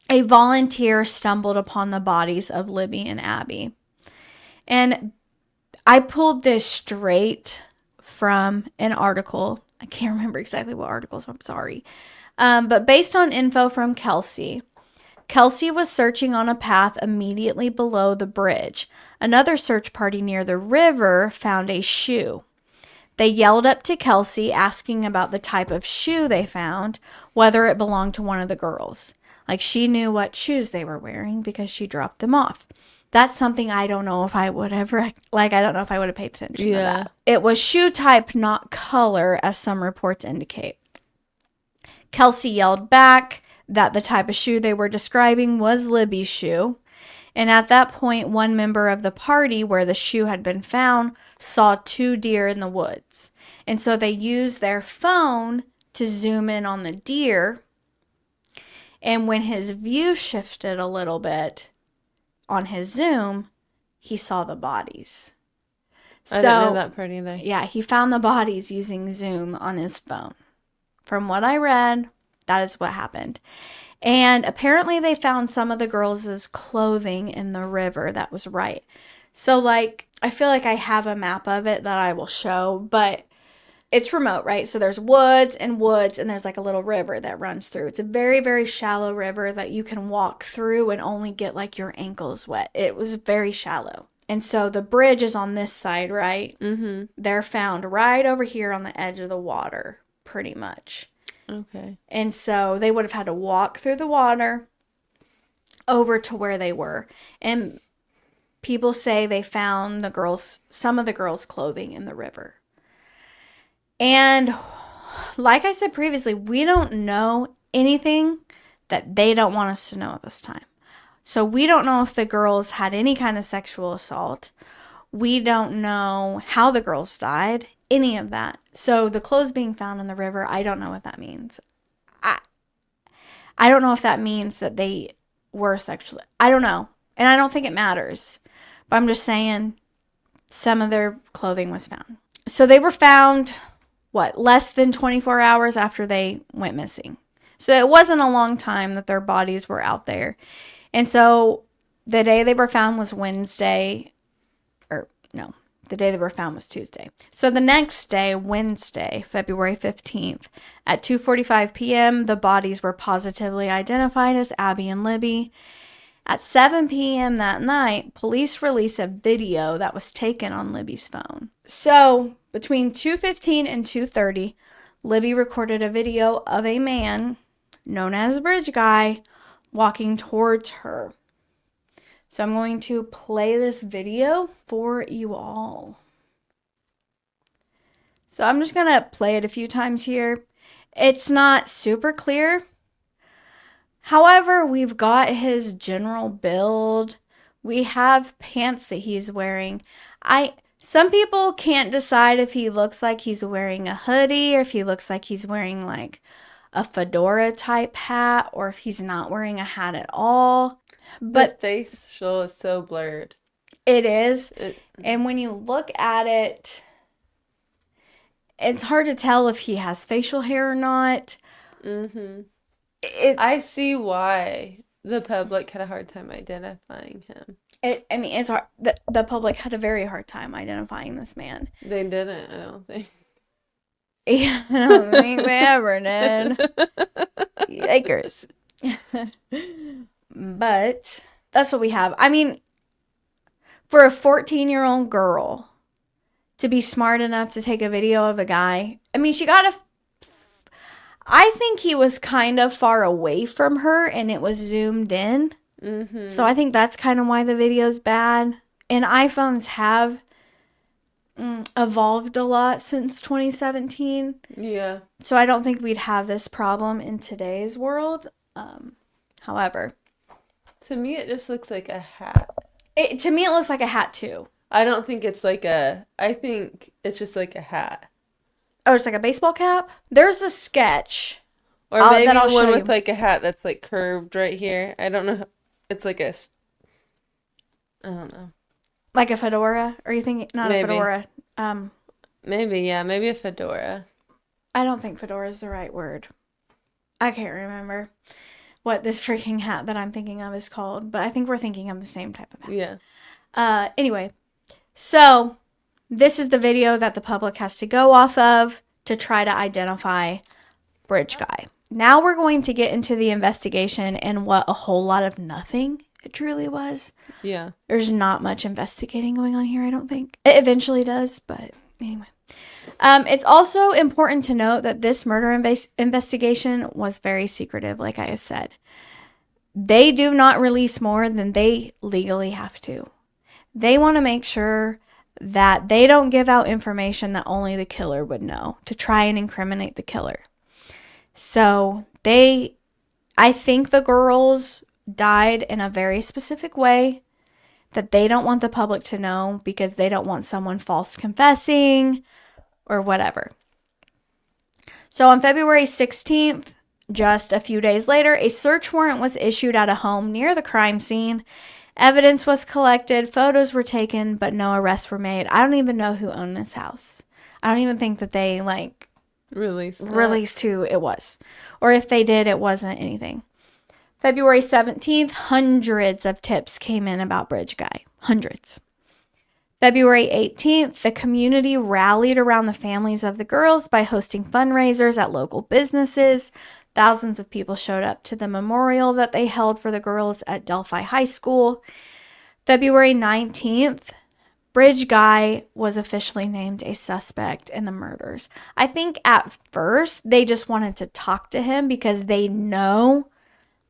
A: A volunteer stumbled upon the bodies of Libby and Abby. And I pulled this straight from an article. I can't remember exactly what article, so I'm sorry. But based on info from Kelsey was searching on a path immediately below the bridge. Another search party near the river found a shoe. They yelled up to Kelsey, asking about the type of shoe they found, whether it belonged to one of the girls. Like, she knew what shoes they were wearing because she dropped them off. That's something I don't know if I would ever, like, I don't know if I would have paid attention to that. It was shoe type, not color, as some reports indicate. Kelsey yelled back that the type of shoe they were describing was Libby's shoe. And at that point, one member of the party where the shoe had been found saw 2 deer in the woods. And so they used their phone to zoom in on the deer. And when his view shifted a little bit on his zoom, he saw the bodies.
B: I didn't know that part either.
A: Yeah, he found the bodies using zoom on his phone. From what I read, that is what happened. And apparently they found some of the girls' clothing in the river. That was right. So, like, I feel like I have a map of it that I will show, but it's remote, right? So there's woods, and there's like a little river that runs through. It's a very, very shallow river that you can walk through and only get like your ankles wet. It was very shallow. And so the bridge is on this side, right? Mm-hmm. They're found right over here on the edge of the water, pretty much.
B: Okay.
A: And so they would have had to walk through the water over to where they were. And people say they found some of the girls' clothing in the river. And like I said previously, we don't know anything that they don't want us to know at this time. So we don't know if the girls had any kind of sexual assault. We don't know how the girls died, any of that. So the clothes being found in the river, I don't know what that means. I don't know if that means that they were sexually. I don't know. And I don't think it matters. But I'm just saying some of their clothing was found. So they were found, less than 24 hours after they went missing. So it wasn't a long time that their bodies were out there. And so the day they were found was Wednesday. The day they were found was Tuesday. So the next day, Wednesday, February 15th, at 2:45 p.m., the bodies were positively identified as Abby and Libby. At 7 p.m. that night, police released a video that was taken on Libby's phone. So between 2:15 and 2:30, Libby recorded a video of a man, known as Bridge Guy, walking towards her. So I'm going to play this video for you all. So I'm just going to play it a few times here. It's not super clear. However, we've got his general build. We have pants that he's wearing. Some people can't decide if he looks like he's wearing a hoodie or if he looks like he's wearing like a fedora type hat or if he's not wearing a hat at all. But
B: the facial is so blurred.
A: It is. And when you look at it, it's hard to tell if he has facial hair or not. Mm-hmm.
B: I see why the public had a hard time identifying him.
A: It's hard. The public had a very hard time identifying this man.
B: They didn't, I don't think.
A: Yeah, I don't think they ever did. Yikers. But that's what we have. I mean, for a 14-year-old girl to be smart enough to take a video of a guy, I mean, I think he was kind of far away from her and it was zoomed in. Mm-hmm. So I think that's kind of why the video's bad. And iPhones have evolved a lot since 2017.
B: Yeah.
A: So I don't think we'd have this problem in today's world. However,
B: to me, it just looks like a hat.
A: To me, it looks like a hat, too.
B: I don't think it's I think it's just like a hat.
A: Oh, it's like a baseball cap? There's a sketch.
B: Or maybe one with like a hat that's like curved right here. I don't know. It's like I don't know.
A: Like a fedora? Or you think not maybe. A fedora?
B: Maybe, yeah. Maybe a fedora.
A: I don't think fedora is the right word. I can't remember what this freaking hat that I'm thinking of is called, but I think we're thinking of the same type of hat.
B: Yeah.
A: Anyway, so this is the video that the public has to go off of to try to identify Bridge Guy. Now we're going to get into the investigation and what a whole lot of nothing it truly was.
B: Yeah.
A: There's not much investigating going on here, I don't think. It eventually does, but anyway. It's also important to note that this murder investigation was very secretive, like I said. they do not release more than they legally have to. They want to make sure that they don't give out information that only the killer would know to try and incriminate the killer. So I think the girls died in a very specific way that they don't want the public to know because they don't want someone false confessing or whatever. So on February 16th, just a few days later, a search warrant was issued at a home near the crime scene. Evidence was collected, photos were taken, but no arrests were made. I don't even know who owned this house. I don't even think that they released who it was. Or if they did, it wasn't anything. February 17th, hundreds of tips came in about Bridge Guy. Hundreds. February 18th, the community rallied around the families of the girls by hosting fundraisers at local businesses. Thousands of people showed up to the memorial that they held for the girls at Delphi High School. February 19th, Bridge Guy was officially named a suspect in the murders. I think at first they just wanted to talk to him because they know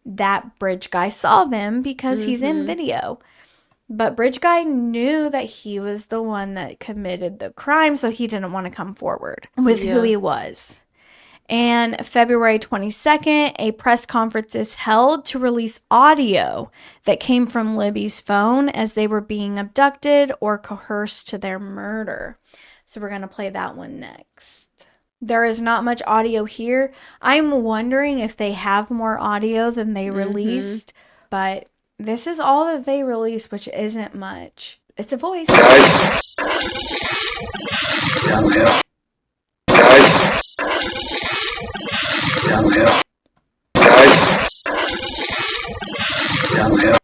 A: that Bridge Guy saw them because he's in video. But Bridge Guy knew that he was the one that committed the crime, so he didn't want to come forward with who he was. And February 22nd, a press conference is held to release audio that came from Libby's phone as they were being abducted or coerced to their murder. So we're going to play that one next. There is not much audio here. I'm wondering if they have more audio than they released, but this is all that they released, which isn't much. It's a voice.
C: Guys. Downhill. Guys. Downhill. Guys. Downhill.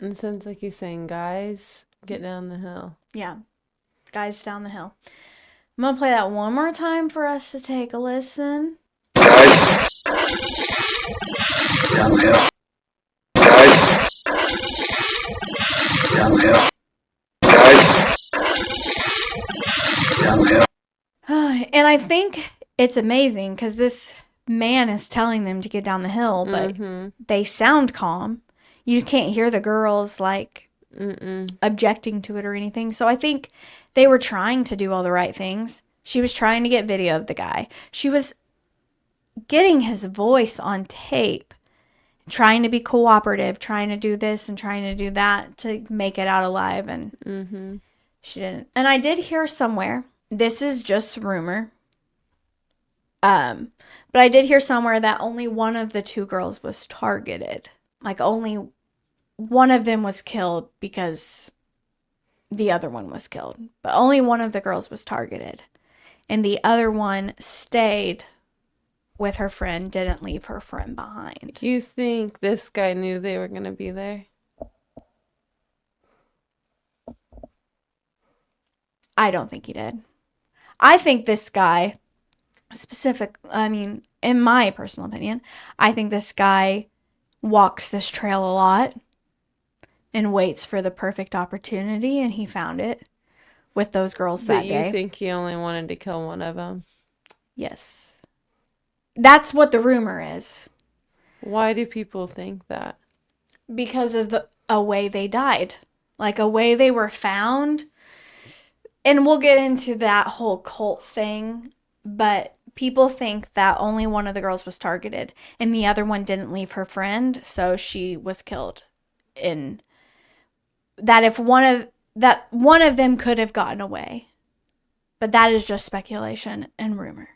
B: It sounds like he's saying, guys, get down the hill.
A: Yeah. Guys down the hill. I'm going to play that one more time for us to take a listen.
C: Guys. Downhill. Guys. Downhill. Guys. Downhill.
A: And I think it's amazing because this man is telling them to get down the hill, but they sound calm. You can't hear the girls objecting to it or anything. So I think they were trying to do all the right things. She was trying to get video of the guy. She was getting his voice on tape, trying to be cooperative, trying to do this and trying to do that to make it out alive. And she didn't. And I did hear somewhere, this is just rumor, but I did hear somewhere that only one of the two girls was targeted. Like only one of them was killed because the other one was killed. But only one of the girls was targeted. And the other one stayed with her friend, didn't leave her friend behind.
B: Do you think this guy knew they were going to be there?
A: I don't think he did. I think this guy, in my personal opinion, I think this guy walks this trail a lot and waits for the perfect opportunity, and he found it with those girls that day.
B: But you think he only wanted to kill one of them?
A: Yes. That's what the rumor is.
B: Why do people think that?
A: Because of a way they died. Like a way they were found. And we'll get into that whole cult thing, but people think that only one of the girls was targeted and the other one didn't leave her friend, so she was killed. In that if one of them could have gotten away. But that is just speculation and rumor.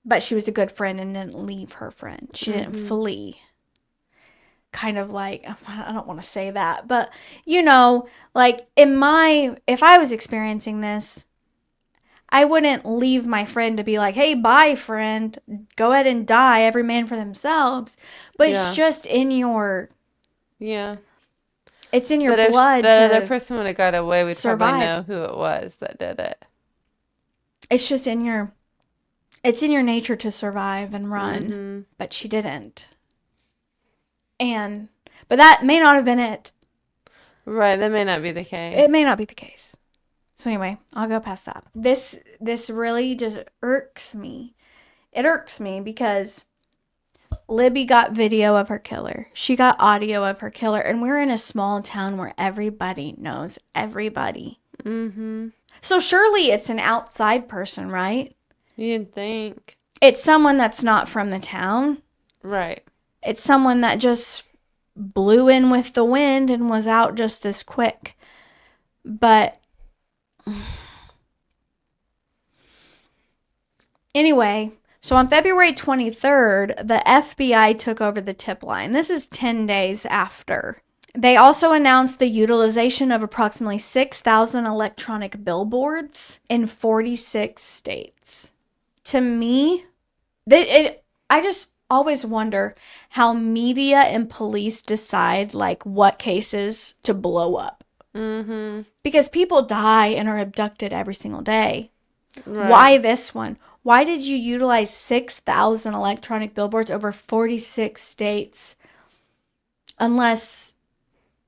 A: But she was a good friend and didn't leave her friend. She didn't flee. Kind of like, I don't want to say that, but like if I was experiencing this, I wouldn't leave my friend to be like, hey, bye, friend. Go ahead and die, every man for themselves. But it's just in your...
B: Yeah.
A: It's in your
B: but
A: blood
B: if the
A: to
B: other person would have got away, we'd
A: survive.
B: probably know who it was that did it.
A: It's just in your... It's in your nature to survive and run. But she didn't. But that may not have been it.
B: Right, that may not be the case.
A: It may not be the case. So anyway, I'll go past that. This really just irks me. It irks me because Libby got video of her killer. She got audio of her killer. And we're in a small town where everybody knows everybody.
B: Mm-hmm.
A: So surely it's an outside person, right?
B: You'd think.
A: It's someone that's not from the town.
B: Right.
A: It's someone that just blew in with the wind and was out just as quick. But anyway, so on February 23rd, the FBI took over the tip line. This is 10 days after. They also announced the utilization of approximately 6,000 electronic billboards in 46 states. To me, I just always wonder how media and police decide, like, what cases to blow up.
B: Mm-hmm.
A: Because people die and are abducted every single day.
B: Right.
A: Why this one? Why did you utilize 6,000 electronic billboards over 46 states? Unless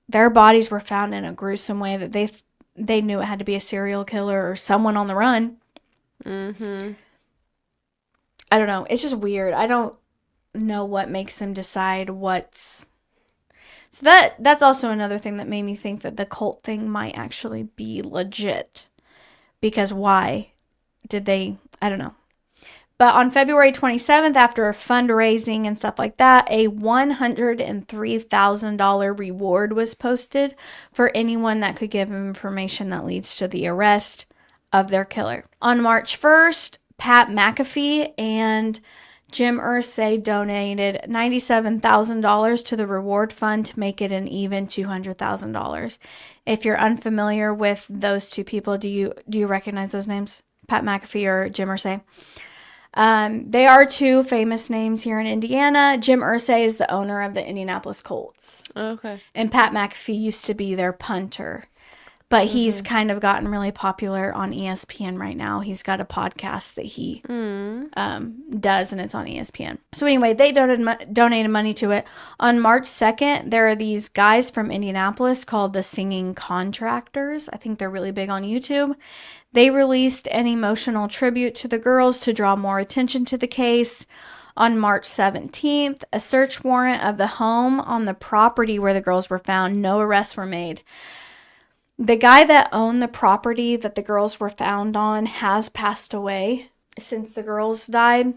A: their bodies were found in a gruesome way that they knew it had to be a serial killer or someone on the run.
B: Mm-hmm.
A: I don't know. It's just weird. I don't know what makes them decide what's... So that's also another thing that made me think that the cult thing might actually be legit. Because why did they... I don't know. But on February 27th, after fundraising and stuff like that, a $103,000 reward was posted for anyone that could give information that leads to the arrest of their killer. On March 1st, Pat McAfee and Jim Irsay donated $97,000 to the reward fund to make it an even $200,000. If you're unfamiliar with those two people, do you recognize those names? Pat McAfee or Jim Irsay? They are two famous names here in Indiana. Jim Irsay is the owner of the Indianapolis Colts.
B: Okay.
A: And Pat McAfee used to be their punter. But he's kind of gotten really popular on ESPN right now. He's got a podcast that he does, and it's on ESPN. So anyway, they donated money to it. On March 2nd, there are these guys from Indianapolis called the Singing Contractors. I think they're really big on YouTube. They released an emotional tribute to the girls to draw more attention to the case. On March 17th, a search warrant of the home on the property where the girls were found. No arrests were made. The guy that owned the property that the girls were found on has passed away since the girls died,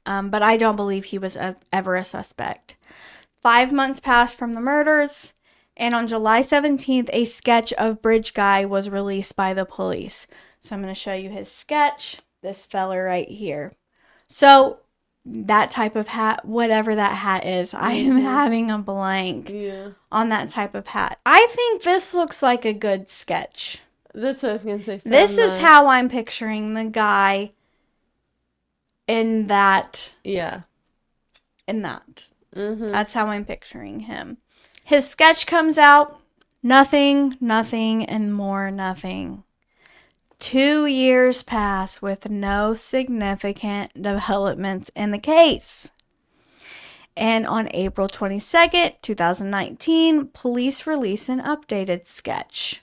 A: but I don't believe he was ever a suspect. 5 months passed from the murders, and on July 17th, a sketch of Bridge Guy was released by the police. So I'm going to show you his sketch, this fella right here. So that type of hat, whatever that hat is, I am having a blank on that type of hat. I think this looks like a good sketch.
B: That's what I was going to say.
A: This is how I'm picturing the guy in that.
B: Yeah.
A: In that.
B: Mm-hmm.
A: That's how I'm picturing him. His sketch comes out. Nothing, and more nothing. 2 years pass with no significant developments in the case. And on April 22nd, 2019, police release an updated sketch.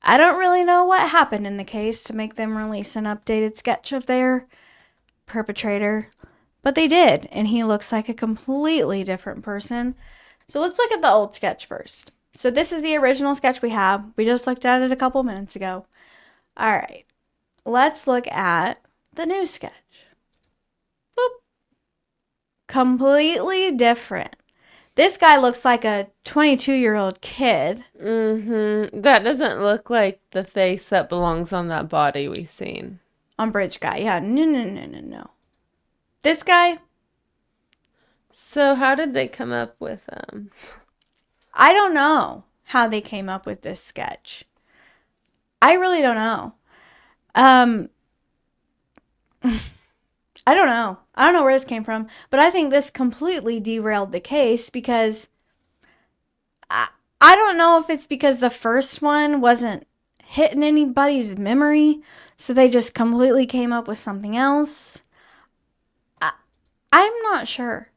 A: I don't really know what happened in the case to make them release an updated sketch of their perpetrator, but they did, and he looks like a completely different person. So let's look at the old sketch first. So this is the original sketch we have. We just looked at it a couple minutes ago. All right, let's look at the new sketch. Boop. Completely different. This guy looks like a 22-year-old kid.
B: Mm-hmm. That doesn't look like the face that belongs on that body we've seen.
A: On Bridge Guy, yeah. No. This guy?
B: So how did they come up with
A: I don't know how they came up with this sketch. I really don't know. I don't know. I don't know where this came from, but I think this completely derailed the case because I don't know if it's because the first one wasn't hitting anybody's memory, so they just completely came up with something else. I'm not sure.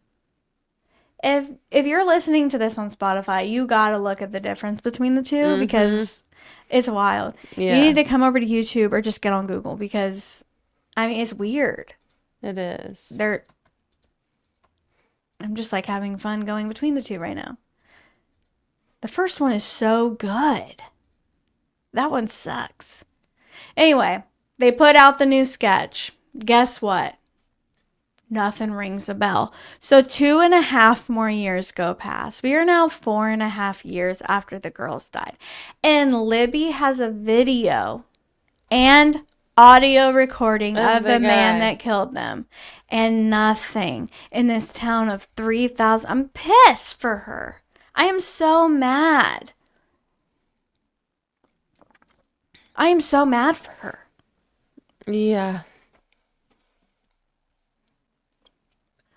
A: If you're listening to this on Spotify, you gotta look at the difference between the two because it's wild. Yeah. You need to come over to YouTube or just get on Google because, I mean, it's weird.
B: It is.
A: I'm just like having fun going between the two right now. The first one is so good. That one sucks. Anyway, they put out the new sketch. Guess what? Nothing rings a bell. So 2.5 more years go past. We are now 4.5 years after the girls died. And Libby has a video and audio recording of the man that killed them. And nothing in this town of 3,000. I'm pissed for her. I am so mad. I am so mad for her.
B: Yeah.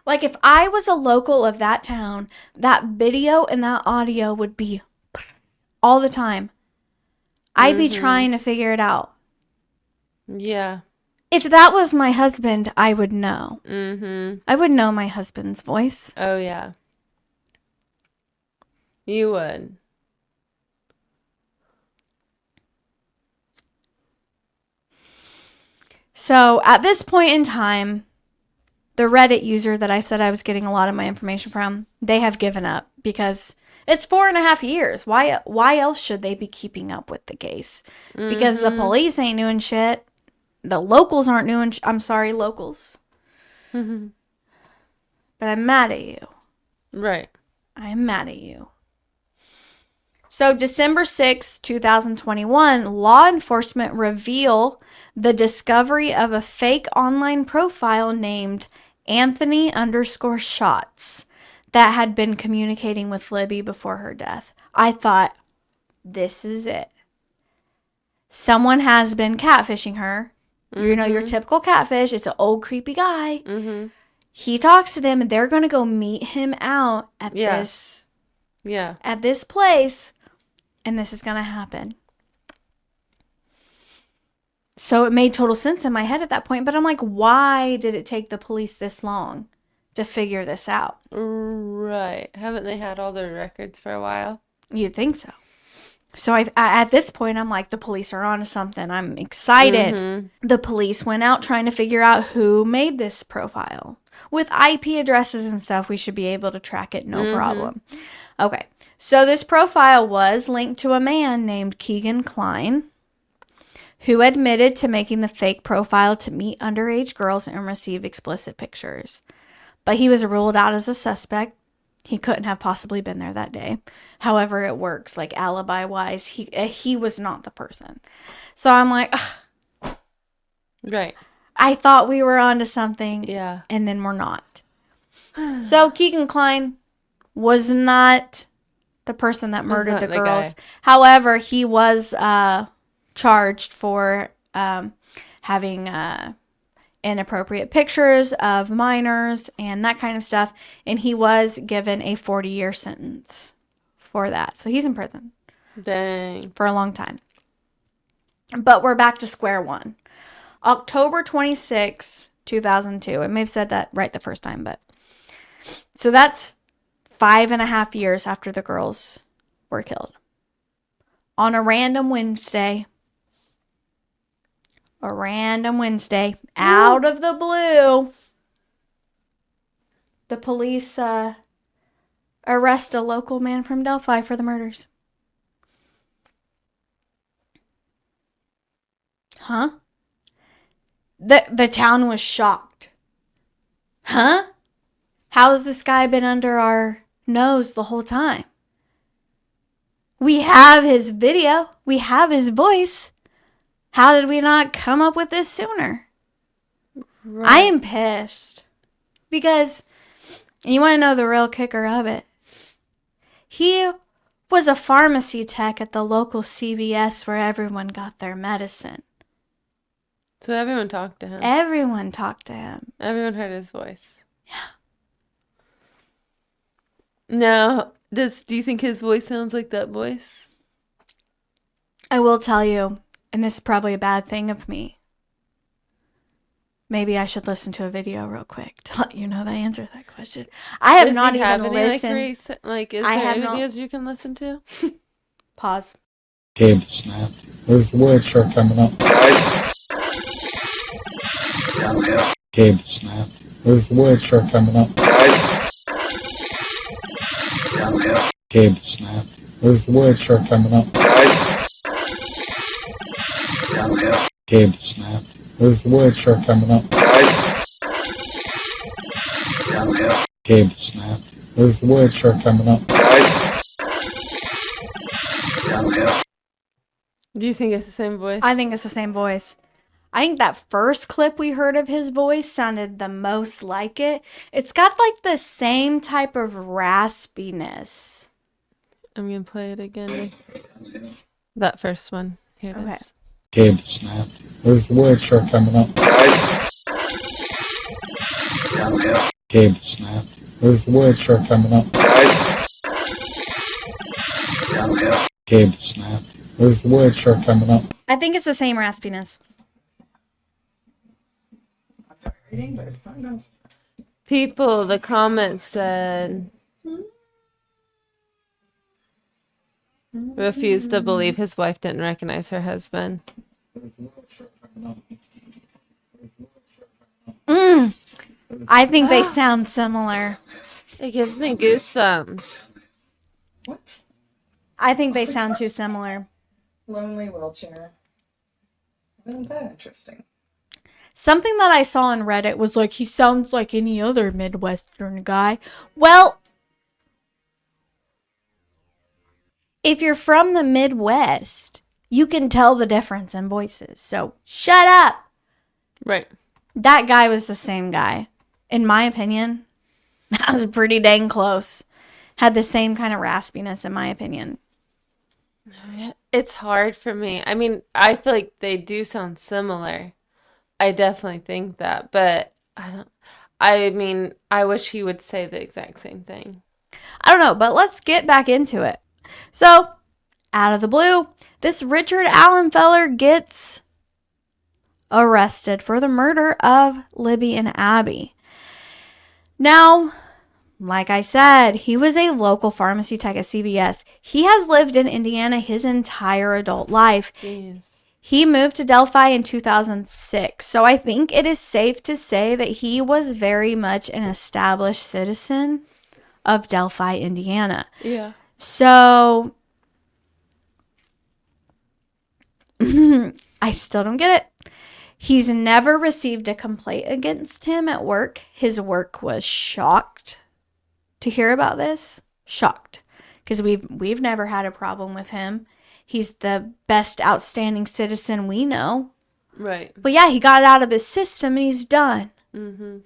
A: Like, if I was a local of that town, that video and that audio would be all the time. I'd be trying to figure it out.
B: Yeah.
A: If that was my husband, I would know.
B: Mm-hmm.
A: I would know my husband's voice.
B: Oh, yeah. You would.
A: So, at this point in time, the Reddit user that I said I was getting a lot of my information from, they have given up because it's 4.5 years. Why else should they be keeping up with the case? Because the police ain't doing shit. The locals aren't doing I'm sorry, locals. But I'm mad at you.
B: Right.
A: I'm mad at you. So December 6, 2021, law enforcement reveal the discovery of a fake online profile named Anthony_Shots that had been communicating with Libby before her death. I thought, this is it. Someone has been catfishing her. You know, your typical catfish. It's an old creepy guy. He talks to them and they're going to go meet him out at this place. And this is going to happen. So it made total sense in my head at that point. But I'm like, why did it take the police this long to figure this out?
B: Right. Haven't they had all their records for a while?
A: You'd think so. So at this point, I'm like, the police are onto something. I'm excited. The police went out trying to figure out who made this profile. With IP addresses and stuff, we should be able to track it, no problem. Okay. So this profile was linked to a man named Keegan Klein, who admitted to making the fake profile to meet underage girls and receive explicit pictures. But he was ruled out as a suspect. He couldn't have possibly been there that day. However, it works, like alibi-wise. He was not the person. So I'm like, ugh.
B: Right.
A: I thought we were onto something.
B: Yeah.
A: And then we're not. So Keegan Klein was not the person that murdered the girls. However, he was charged for having inappropriate pictures of minors and that kind of stuff. And he was given a 40-year sentence for that. So he's in prison.
B: Dang.
A: For a long time. But we're back to square one. October 26, 2002. I may have said that right the first time, but. So that's 5.5 years after the girls were killed. On a random Wednesday, out of the blue, the police arrest a local man from Delphi for the murders. Huh? The town was shocked. Huh? How's this guy been under our nose the whole time? We have his video. We have his voice. How did we not come up with this sooner? Right. I am pissed. Because, you want to know the real kicker of it? He was a pharmacy tech at the local CVS where everyone got their medicine.
B: So everyone talked to him.
A: Everyone talked to him.
B: Everyone heard his voice. Yeah. Now, do you think his voice sounds like that voice?
A: I will tell you, and this is probably a bad thing of me. Maybe I should listen to a video real quick to let you know the answer to that question. I have not even listened.
B: Is there videos you can listen to?
A: Pause.
D: Cable snapped. There's the wheelchair coming up.
C: Guys.
D: Cable snapped. There's the wheelchair coming up.
C: Guys.
D: Cable snap. There's the word shark coming up.
C: Guys.
D: Cable snap. There's the word shark coming up.
C: Guys.
D: Cable snap. There's the word shark coming up.
C: Guys.
B: Do you think it's the same voice?
A: I think it's the same voice. I think that first clip we heard of his voice sounded the most like it. It's got like the same type of raspiness.
B: I'm going to play it again. That first one. Here it is.
D: Cable snap. There's the word shark coming up.
C: Guys.
D: Cable snap. There's the word shark coming up.
C: Guys.
D: Cable snap. There's the word shark coming up.
A: I think it's the same raspiness.
B: People, the comments said, refused to believe his wife didn't recognize her husband.
A: I think they sound similar.
B: It gives me goosebumps.
E: What?
A: I think they sound too similar.
E: Lonely wheelchair. Isn't that interesting?
A: Something that I saw on Reddit was like, he sounds like any other Midwestern guy. Well, if you're from the Midwest, you can tell the difference in voices. So shut up.
B: Right.
A: That guy was the same guy. In my opinion, that was pretty dang close. Had the same kind of raspiness, in my opinion.
B: It's hard for me. I mean, I feel like they do sound similar. I definitely think that, but I mean, I wish he would say the exact same thing.
A: I don't know, but let's get back into it. So, out of the blue, this Richard Allen feller gets arrested for the murder of Libby and Abby. Now, like I said, he was a local pharmacy tech at CVS. He has lived in Indiana his entire adult life.
B: Jeez.
A: He moved to Delphi in 2006, so I think it is safe to say that he was very much an established citizen of Delphi, Indiana.
B: Yeah.
A: So, I still don't get it. He's never received a complaint against him at work. His work was shocked to hear about this. Shocked. Because we've never had a problem with him. He's the best outstanding citizen we know.
B: Right.
A: But yeah, he got it out of his system and he's done.
B: Mm-hmm.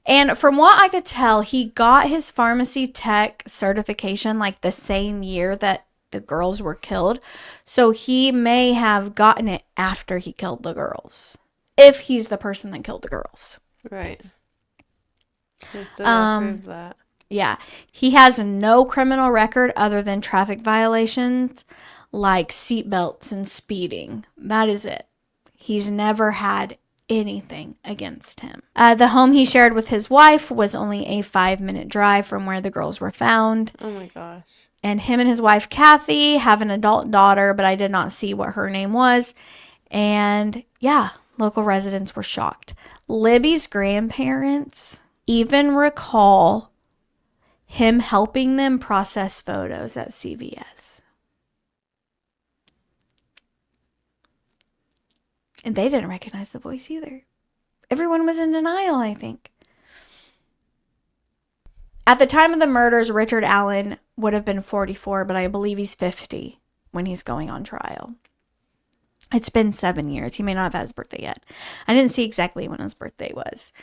A: And from what I could tell, he got his pharmacy tech certification like the same year that the girls were killed. So he may have gotten it after he killed the girls. If he's the person that killed the girls.
B: Right. They still gotta prove that.
A: Yeah. He has no criminal record other than traffic violations like seatbelts and speeding. That is it. He's never had anything against him. The home he shared with his wife was only a 5-minute drive from where the girls were found.
B: Oh my gosh.
A: And him and his wife, Kathy, have an adult daughter, but I did not see what her name was. And yeah, local residents were shocked. Libby's grandparents even recall him helping them process photos at CVS. And they didn't recognize the voice either. Everyone was in denial, I think. At the time of the murders, Richard Allen would have been 44, but I believe he's 50 when he's going on trial. It's been 7 years. He may not have had his birthday yet. I didn't see exactly when his birthday was.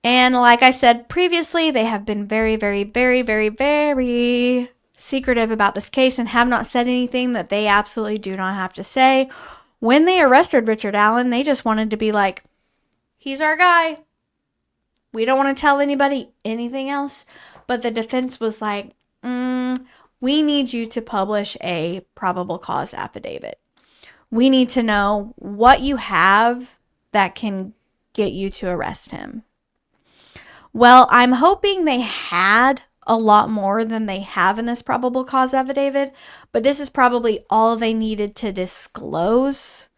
A: And like I said previously, they have been very, very, very, very, very secretive about this case and have not said anything that they absolutely do not have to say. When they arrested Richard Allen, they just wanted to be like, he's our guy. We don't want to tell anybody anything else. But the defense was like, we need you to publish a probable cause affidavit. We need to know what you have that can get you to arrest him. Well, I'm hoping they had a lot more than they have in this probable cause affidavit, but this is probably all they needed to disclose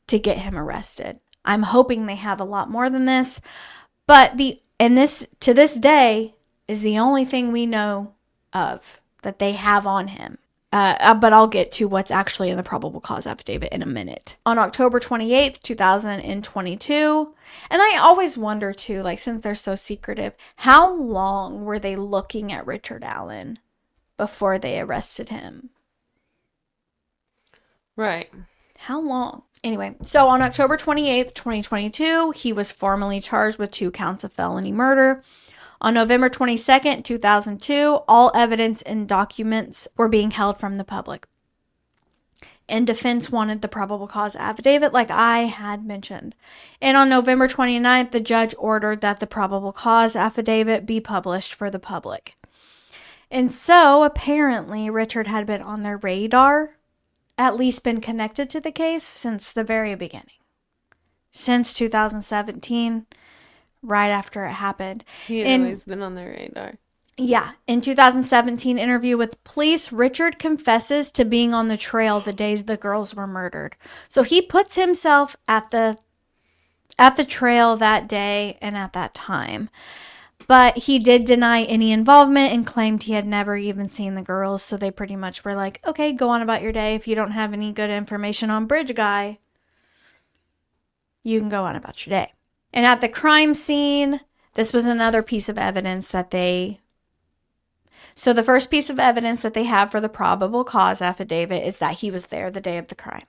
A: to get him arrested. I'm hoping they have a lot more than this, but to this day, is the only thing we know of that they have on him. But I'll get to what's actually in the probable cause affidavit in a minute. On October 28th, 2022, and I always wonder too, like, since they're so secretive, how long were they looking at Richard Allen before they arrested him?
B: Right.
A: How long? Anyway, so on October 28th, 2022, he was formally charged with 2 counts of felony murder. On November 22nd, 2002, all evidence and documents were being held from the public. And defense wanted the probable cause affidavit, like I had mentioned. And on November 29th, the judge ordered that the probable cause affidavit be published for the public. And so, apparently, Richard had been on their radar, at least been connected to the case since the very beginning. Since 2017. Right after it happened.
B: He had always been on their radar.
A: Yeah. In 2017 interview with police, Richard confesses to being on the trail the days the girls were murdered. So he puts himself at the trail that day and at that time. But he did deny any involvement and claimed he had never even seen the girls. So they pretty much were like, okay, go on about your day. If you don't have any good information on Bridge Guy, you can go on about your day. And at the crime scene, this was another piece of evidence that so the first piece of evidence that they have for the probable cause affidavit is that he was there the day of the crime.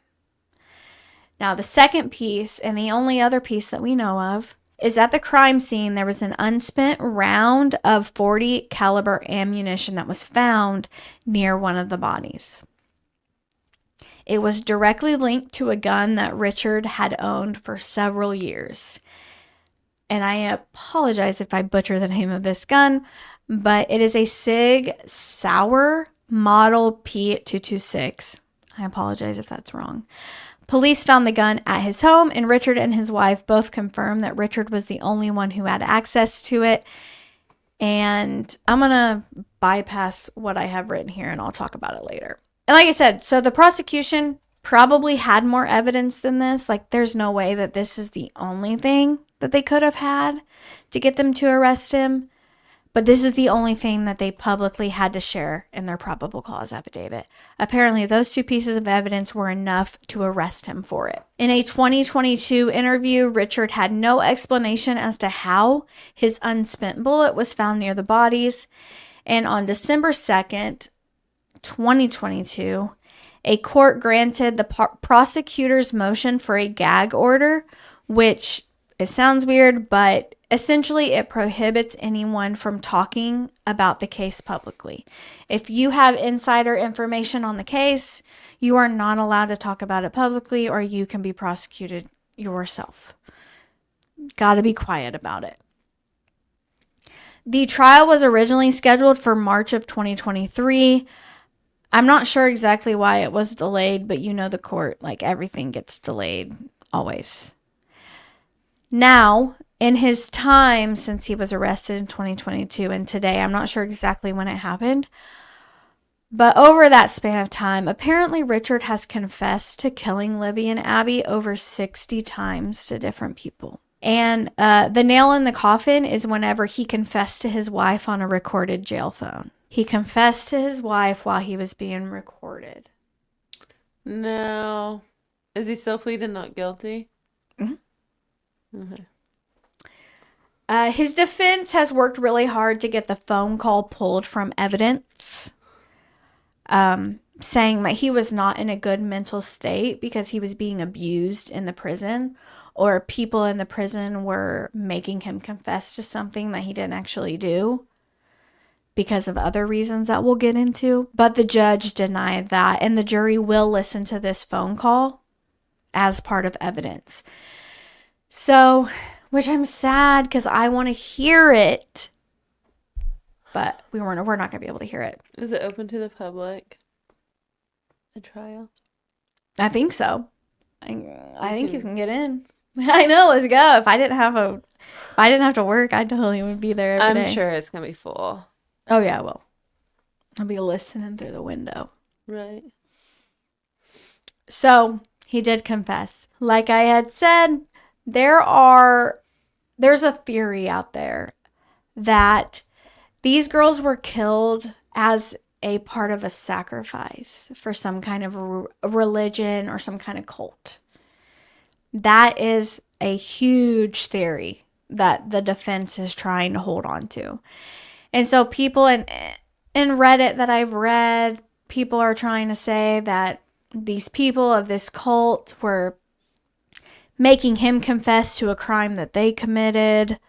A: Now, the second piece, and the only other piece that we know of, is at the crime scene, there was an unspent round of .40 caliber ammunition that was found near one of the bodies. It was directly linked to a gun that Richard had owned for several years. And I apologize if I butcher the name of this gun, but it is a Sig Sauer Model P226. I apologize if that's wrong. Police found the gun at his home, and Richard and his wife both confirmed that Richard was the only one who had access to it. And I'm going to bypass what I have written here, and I'll talk about it later. And like I said, so the prosecution probably had more evidence than this. Like, there's no way that this is the only thing that they could have had to get them to arrest him. But this is the only thing that they publicly had to share in their probable cause affidavit. Apparently, those 2 pieces of evidence were enough to arrest him for it. In a 2022 interview, Richard had no explanation as to how his unspent bullet was found near the bodies. And on December 2nd, 2022, a court granted the prosecutor's motion for a gag order, which it sounds weird, but essentially it prohibits anyone from talking about the case publicly. If you have insider information on the case, you are not allowed to talk about it publicly, or you can be prosecuted yourself. Got to be quiet about it. The trial was originally scheduled for March of 2023. I'm not sure exactly why it was delayed, but you know the court, like, everything gets delayed always. Now, in his time since he was arrested in 2022 and today, I'm not sure exactly when it happened, but over that span of time, apparently Richard has confessed to killing Libby and Abby over 60 times to different people. And the nail in the coffin is whenever he confessed to his wife on a recorded jail phone. He confessed to his wife while he was being recorded.
B: No. Is he still pleading not guilty?
A: Mm-hmm.
B: Okay.
A: His defense has worked really hard to get the phone call pulled from evidence, saying that he was not in a good mental state because he was being abused in the prison, or people in the prison were making him confess to something that he didn't actually do because of other reasons that we'll get into. But the judge denied that, and the jury will listen to this phone call as part of evidence. So, which I'm sad because I want to hear it, but we're not going to be able to hear it.
B: Is it open to the public? A trial?
A: I think so. I think you can get in. I know. Let's go. If I didn't have to work, I totally would be there every day.
B: I'm sure it's gonna be full.
A: Oh yeah, well, I'll be listening through the window.
B: Right.
A: So he did confess. Like I had said, there's a theory out there that These girls were killed as a part of a sacrifice for some kind of religion or some kind of cult. That is a huge theory that the defense is trying to hold on to. And so people in Reddit that I've read, people are trying to say that these people of this cult were making him confess to a crime that they committed,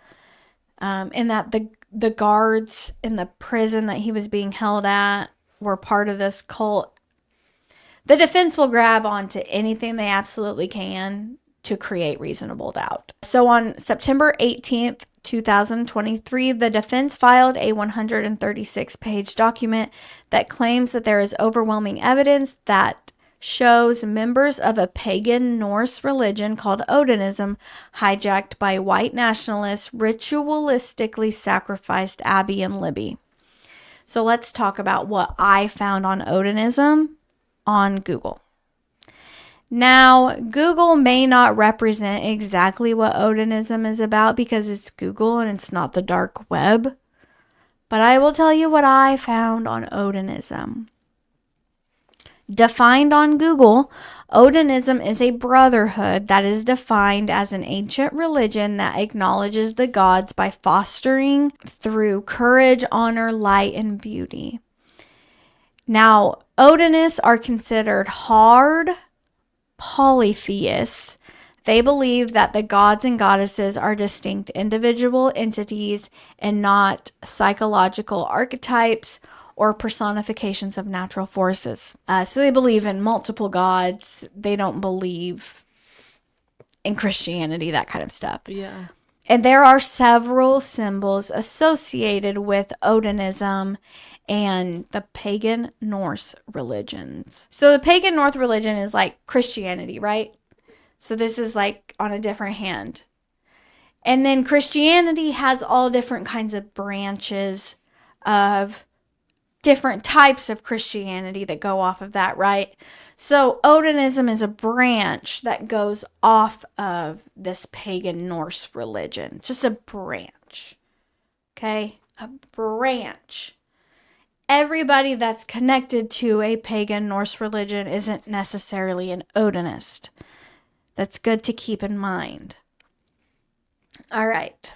A: and that the guards in the prison that he was being held at were part of this cult. The defense will grab onto anything they absolutely can to create reasonable doubt. So on September 18th, 2023, the defense filed a 136-page document that claims that there is overwhelming evidence that shows members of a pagan Norse religion called Odinism, hijacked by white nationalists, ritualistically sacrificed Abby and Libby. So let's talk about what I found on Odinism on Google. Now, Google may not represent exactly what Odinism is about because it's Google and it's not the dark web. But I will tell you what I found on Odinism. Defined on Google, Odinism is a brotherhood that is defined as an ancient religion that acknowledges the gods by fostering through courage, honor, light, and beauty. Now, Odinists are considered hard polytheists. They believe that the gods and goddesses are distinct individual entities and not psychological archetypes or personifications of natural forces. So they believe in multiple gods. They don't believe in Christianity, that kind of stuff.
B: Yeah.
A: And there are several symbols associated with Odinism and the pagan Norse religions. So the pagan Norse religion is like Christianity, right? So this is like on a different hand. And then Christianity has all different kinds of branches of different types of Christianity that go off of that, right? So Odinism is a branch that goes off of this pagan Norse religion. It's just a branch. Okay? A branch. Everybody that's connected to a pagan Norse religion isn't necessarily an Odinist. That's good to keep in mind. All right.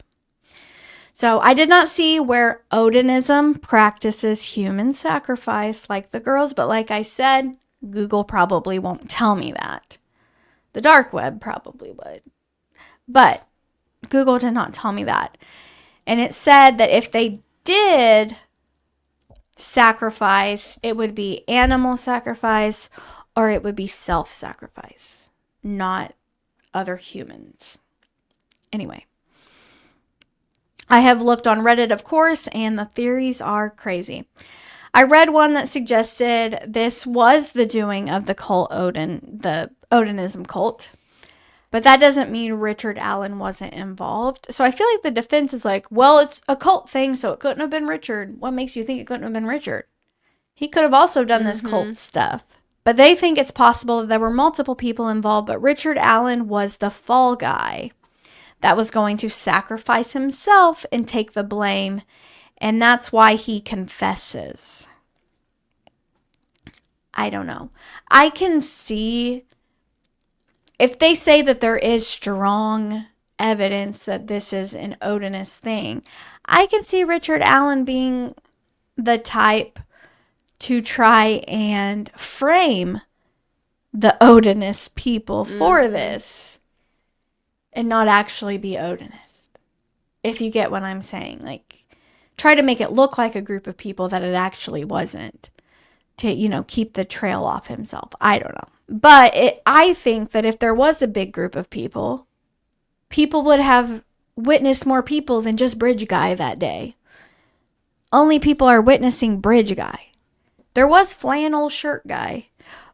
A: So I did not see where Odinism practices human sacrifice like the girls, but like I said, Google probably won't tell me that. The dark web probably would. But Google did not tell me that. And it said that if they did sacrifice, it would be animal sacrifice or it would be self-sacrifice, not other humans. Anyway. I have looked on Reddit, of course, and the theories are crazy. I read one that suggested this was the doing of the cult Odin, the Odinism cult. But that doesn't mean Richard Allen wasn't involved. So I feel like the defense is like, well, it's a cult thing, so it couldn't have been Richard. What makes you think it couldn't have been Richard? He could have also done this cult stuff. But they think it's possible that there were multiple people involved, but Richard Allen was the fall guy that was going to sacrifice himself and take the blame. And that's why he confesses. I don't know. I can see if they say that there is strong evidence that this is an Odinist thing. I can see Richard Allen being the type to try and frame the Odinist people for this. And not actually be Odinist. If you get what I'm saying. Like, try to make it look like a group of people that it actually wasn't. To, keep the trail off himself. I don't know. But I think that if there was a big group of people would have witnessed more people than just Bridge Guy that day. Only people are witnessing Bridge Guy. There was Flannel Shirt Guy.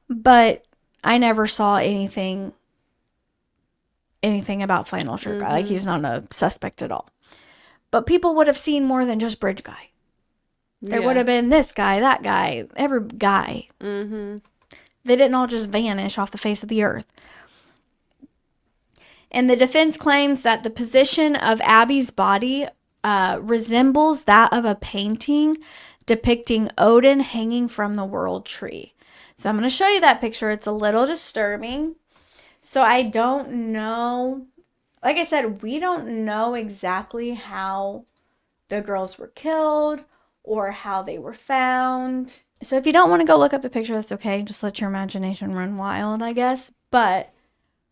A: But I never saw anything about Flannel Shirt Guy. Like, he's not a suspect at all. But people would have seen more than just Bridge Guy. There would have been this guy, that guy, every guy. They didn't all just vanish off the face of the earth. And the defense claims that the position of Abby's body resembles that of a painting depicting Odin hanging from the world tree. So I'm going to show you that picture. It's a little disturbing. So I don't know. Like I said, we don't know exactly how the girls were killed or how they were found. So if you don't want to go look up the picture, that's okay. Just let your imagination run wild, I guess. But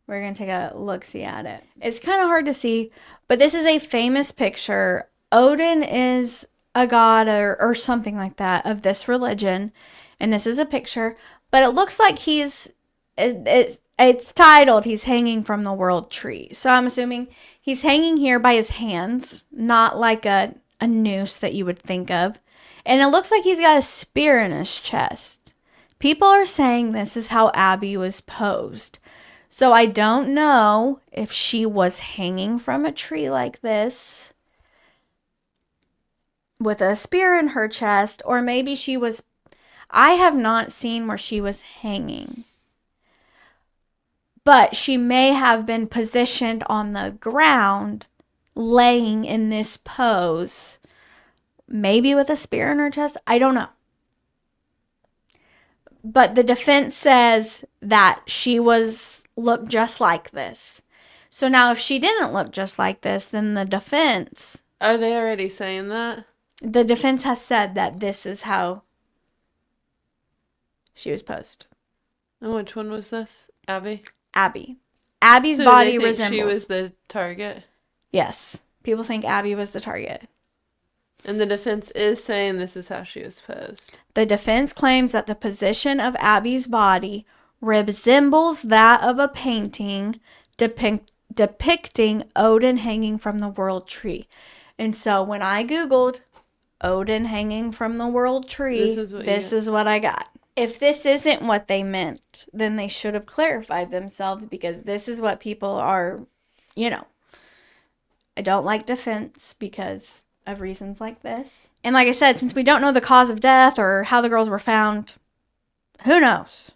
A: we're going to take a look-see at it. It's kind of hard to see, but this is a famous picture. Odin is a god or something like that of this religion. And this is a picture. But it looks like it's titled, he's hanging from the world tree. So I'm assuming he's hanging here by his hands, not like a noose that you would think of. And it looks like he's got a spear in his chest. People are saying this is how Abby was posed. So I don't know if she was hanging from a tree like this with a spear in her chest, or maybe she was. I have not seen where she was hanging. But she may have been positioned on the ground, laying in this pose, maybe with a spear in her chest. I don't know. But the defense says that she looked just like this. So now if she didn't look just like this, then the defense...
B: Are they already saying that?
A: The defense has said that this is how she was posed.
B: And which one was this? Abby?
A: Abby's
B: So
A: body
B: do they think
A: resembles...
B: she was the target?
A: Yes. People think Abby was the target.
B: And the defense is saying this is how she was posed.
A: The defense claims that the position of Abby's body resembles that of a painting depicting Odin hanging from the world tree. And so when I Googled Odin hanging from the world tree, this is what I got. If this isn't what they meant, then they should have clarified themselves, because this is what people are, I don't like defense because of reasons like this. And like I said, since we don't know the cause of death or how the girls were found, who knows?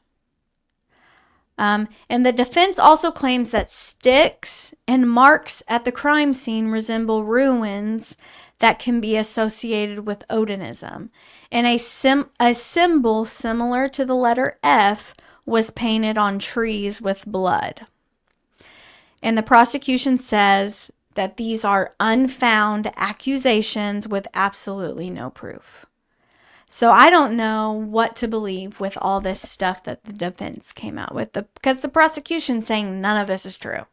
A: And the defense also claims that sticks and marks at the crime scene resemble ruins that can be associated with Odinism. And a symbol similar to the letter F was painted on trees with blood. And the prosecution says that these are unfound accusations with absolutely no proof. So I don't know what to believe with all this stuff that the defense came out with, because the prosecution's saying none of this is true.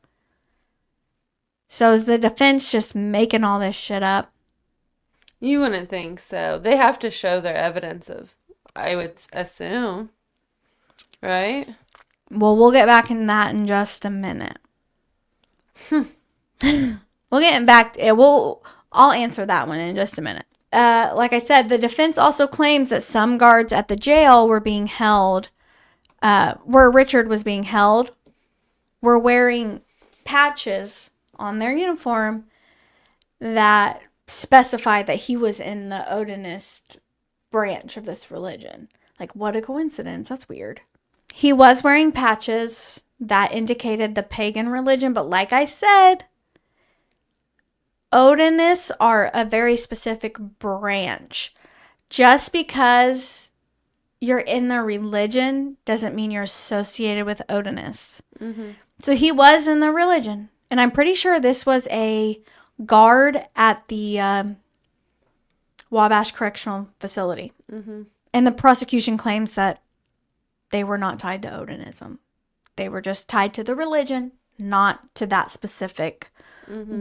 A: So is the defense just making all this shit up?
B: You wouldn't think so. They have to show their evidence of, I would assume. Right?
A: Well, we'll get back in that in just a minute. We'll get back to it. I'll answer that one in just a minute. Like I said, the defense also claims that some guards at the jail were being held, where Richard was being held, were wearing patches on their uniform that specified that he was in the Odinist branch of this religion. Like, what a coincidence. That's weird. He was wearing patches that indicated the pagan religion, but like I said, Odinists are a very specific branch. Just because you're in the religion doesn't mean you're associated with Odinists. Mm-hmm. So he was in the religion. And I'm pretty sure this was a guard at the Wabash Correctional Facility. Mm-hmm. And the prosecution claims that they were not tied to Odinism. They were just tied to the religion, not to that specific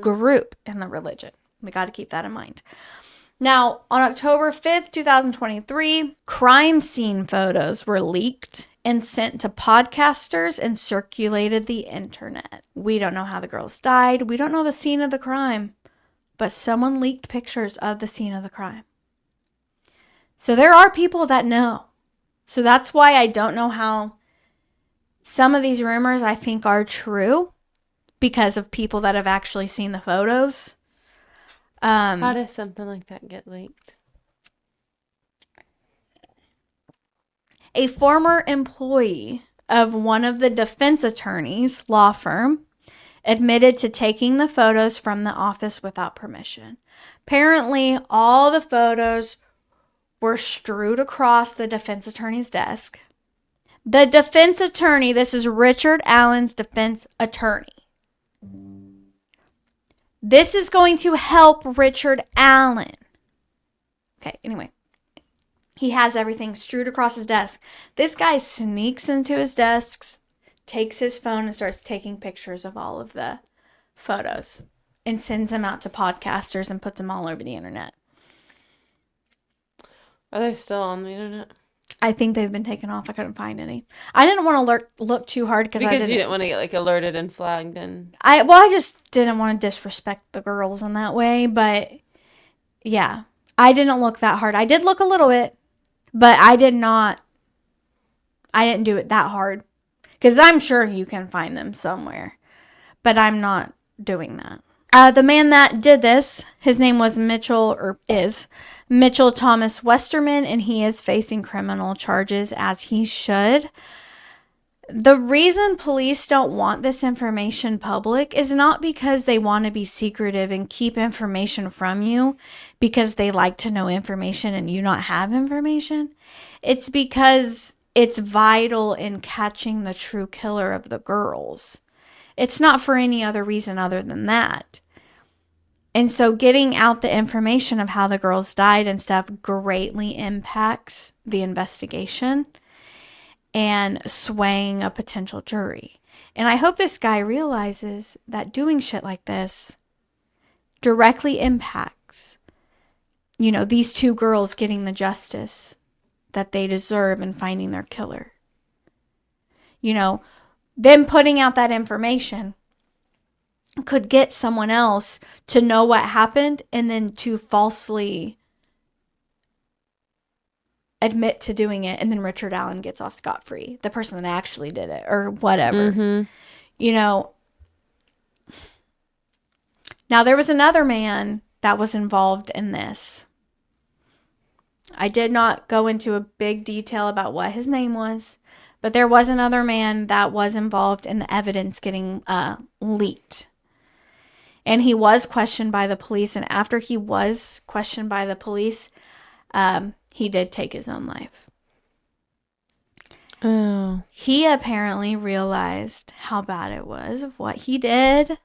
A: group in the religion. We got to keep that in mind. Now, on October 5th, 2023, crime scene photos were leaked and sent to podcasters and circulated the internet. We don't know how the girls died. We don't know the scene of the crime, but someone leaked pictures of the scene of the crime. So there are people that know. So that's why I don't know how some of these rumors I think are true, because of people that have actually seen the photos.
B: How does something like that get leaked?
A: A former employee of one of the defense attorneys' law firm admitted to taking the photos from the office without permission. Apparently, all the photos were strewed across the defense attorney's desk. The defense attorney, this is Richard Allen's defense attorney. This is going to help Richard Allen. Okay, anyway. He has everything strewed across his desk. This guy sneaks into his desks, takes his phone, and starts taking pictures of all of the photos and sends them out to podcasters and puts them all over the internet.
B: Are they still on the internet?
A: I think they've been taken off. I couldn't find any. I didn't want to look too hard because
B: you didn't want to get like alerted and flagged and.
A: I just didn't want to disrespect the girls in that way. But yeah, I didn't look that hard. I did look a little bit, but I didn't do it that hard because I'm sure you can find them somewhere, but I'm not doing that. The man that did this, his name was Mitchell Thomas Westerman, and he is facing criminal charges as he should. The reason police don't want this information public is not because they want to be secretive and keep information from you because they like to know information and you not have information. It's because it's vital in catching the true killer of the girls. It's not for any other reason other than that. And so getting out the information of how the girls died and stuff greatly impacts the investigation and swaying a potential jury. And I hope this guy realizes that doing shit like this directly impacts, these two girls getting the justice that they deserve and finding their killer. Them putting out that information could get someone else to know what happened and then to falsely admit to doing it, and then Richard Allen gets off scot-free. The person that actually did it or whatever. Mm-hmm. Now there was another man that was involved in this. I did not go into a big detail about what his name was, but there was another man that was involved in the evidence getting leaked. And he was questioned by the police. And after he was questioned by the police, he did take his own life.
B: Oh.
A: He apparently realized how bad it was of what he did.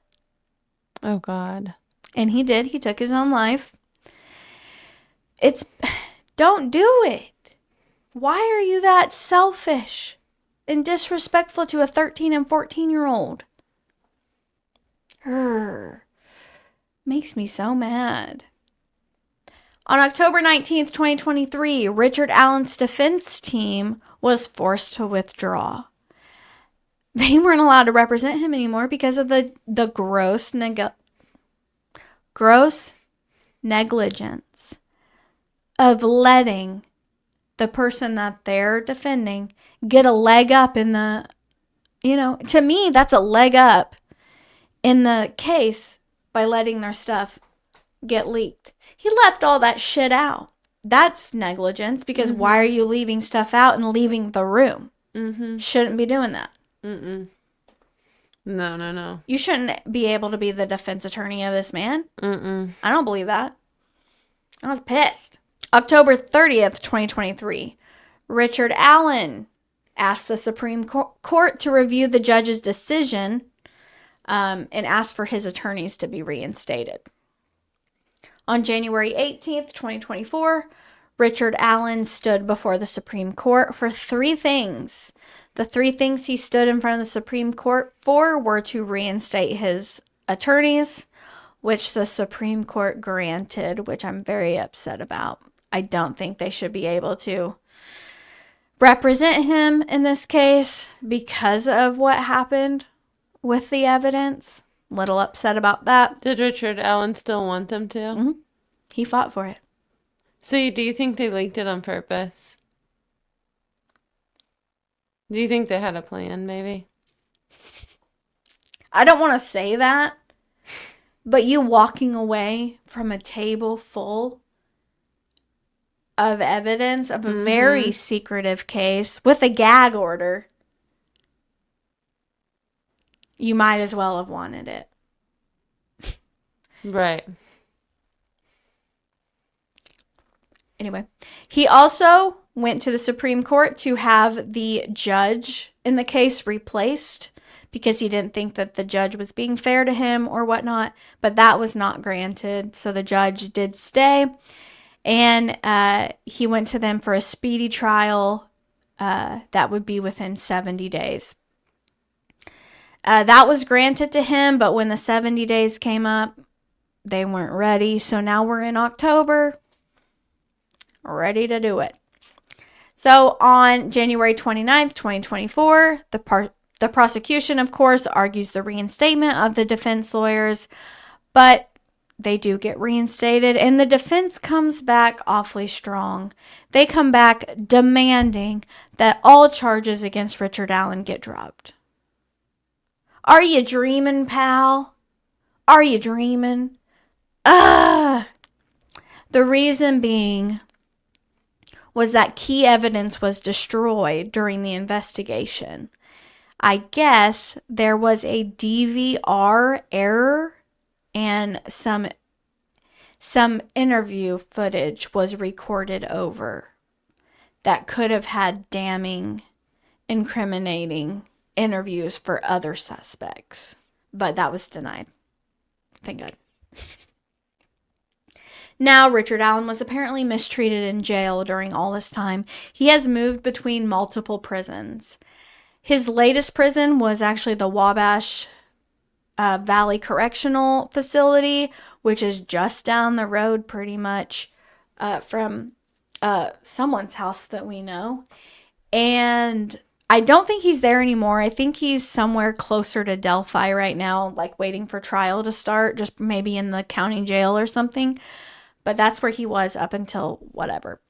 B: Oh, God.
A: And he did. He took his own life. Don't do it. Why are you that selfish and disrespectful to a 13 and 14-year-old? Makes me so mad. On October 19th, 2023, Richard Allen's defense team was forced to withdraw. They weren't allowed to represent him anymore because of the gross negligence of letting the person that they're defending get a leg up in the, to me, that's a leg up in the case by letting their stuff get leaked. He left all that shit out. That's negligence because why are you leaving stuff out and leaving the room? Mm-hmm. Shouldn't be doing that.
B: Mm-mm. No.
A: You shouldn't be able to be the defense attorney of this man.
B: Mm-mm.
A: I don't believe that. I was pissed. October 30th, 2023, Richard Allen asked the Supreme Court to review the judge's decision and asked for his attorneys to be reinstated. On January 18th, 2024, Richard Allen stood before the Supreme Court for 3 things. The 3 things he stood in front of the Supreme Court for were to reinstate his attorneys, which the Supreme Court granted, which I'm very upset about. I don't think they should be able to represent him in this case because of what happened with the evidence. Little upset about that.
B: Did Richard Allen still want them to?
A: Mm-hmm. He fought for it.
B: So do you think they leaked it on purpose? Do you think they had a plan, maybe?
A: I don't want to say that, but you walking away from a table full of evidence of a very secretive case with a gag order. you might as well have wanted it.
B: Right.
A: Anyway, he also went to the Supreme Court to have the judge in the case replaced because he didn't think that the judge was being fair to him or whatnot, but that was not granted. So the judge did stay, and he went to them for a speedy trial that would be within 70 days. That was granted to him, but when the 70 days came up, they weren't ready. So now we're in October, ready to do it. So on January 29th, 2024, the prosecution, of course, argues the reinstatement of the defense lawyers, but they do get reinstated, and the defense comes back awfully strong. They come back demanding that all charges against Richard Allen get dropped. Are you dreaming, pal? Are you dreaming? The reason being was that key evidence was destroyed during the investigation. I guess there was a DVR error and some interview footage was recorded over that could have had damning, incriminating interviews for other suspects. But that was denied. Thank God. Now, Richard Allen was apparently mistreated in jail during all this time. He has moved between multiple prisons. His latest prison was actually the Wabash Valley Correctional Facility, which is just down the road pretty much from someone's house that we know. And I don't think he's there anymore. I think he's somewhere closer to Delphi right now, like waiting for trial to start, just maybe in the county jail or something. But that's where he was up until whatever.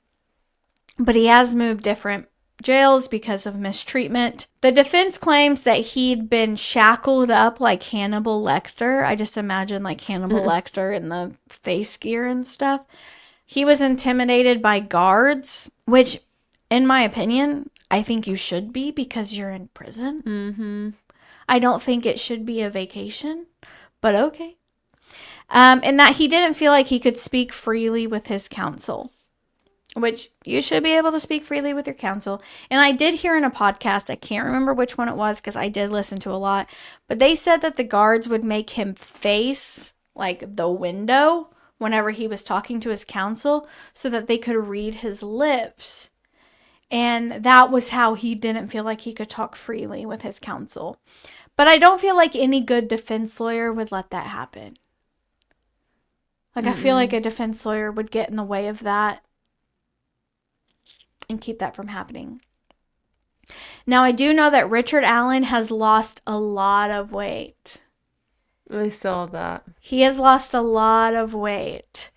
A: But he has moved different jails because of mistreatment. The defense claims that he'd been shackled up like Hannibal Lecter. I just imagine like Hannibal Lecter in the face gear and stuff. He was intimidated by guards, which, in my opinion, I think you should be because you're in prison.
B: Mm-hmm.
A: I don't think it should be a vacation, but okay. And that he didn't feel like he could speak freely with his counsel, which you should be able to speak freely with your counsel. And I did hear in a podcast, I can't remember which one it was because I did listen to a lot, but they said that the guards would make him face like the window whenever he was talking to his counsel so that they could read his lips. And that was how he didn't feel like he could talk freely with his counsel. But I don't feel like any good defense lawyer would let that happen. Like, I feel like a defense lawyer would get in the way of that and keep that from happening. Now, I do know that Richard Allen has lost a lot of weight.
B: I saw that.
A: He has lost a lot of weight.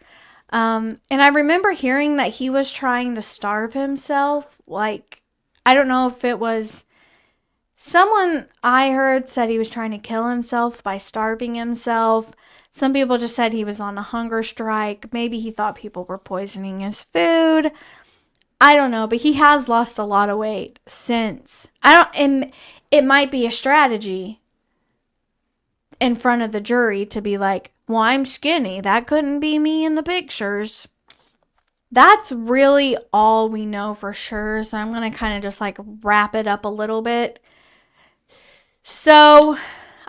A: And I remember hearing that he was trying to starve himself. Like, I don't know if it was someone I heard said he was trying to kill himself by starving himself. Some people just said he was on a hunger strike. Maybe he thought people were poisoning his food. I don't know, but he has lost a lot of weight since. And it might be a strategy in front of the jury to be like, well, I'm skinny. That couldn't be me in the pictures. That's really all we know for sure. So I'm going to kind of just like wrap it up a little bit. So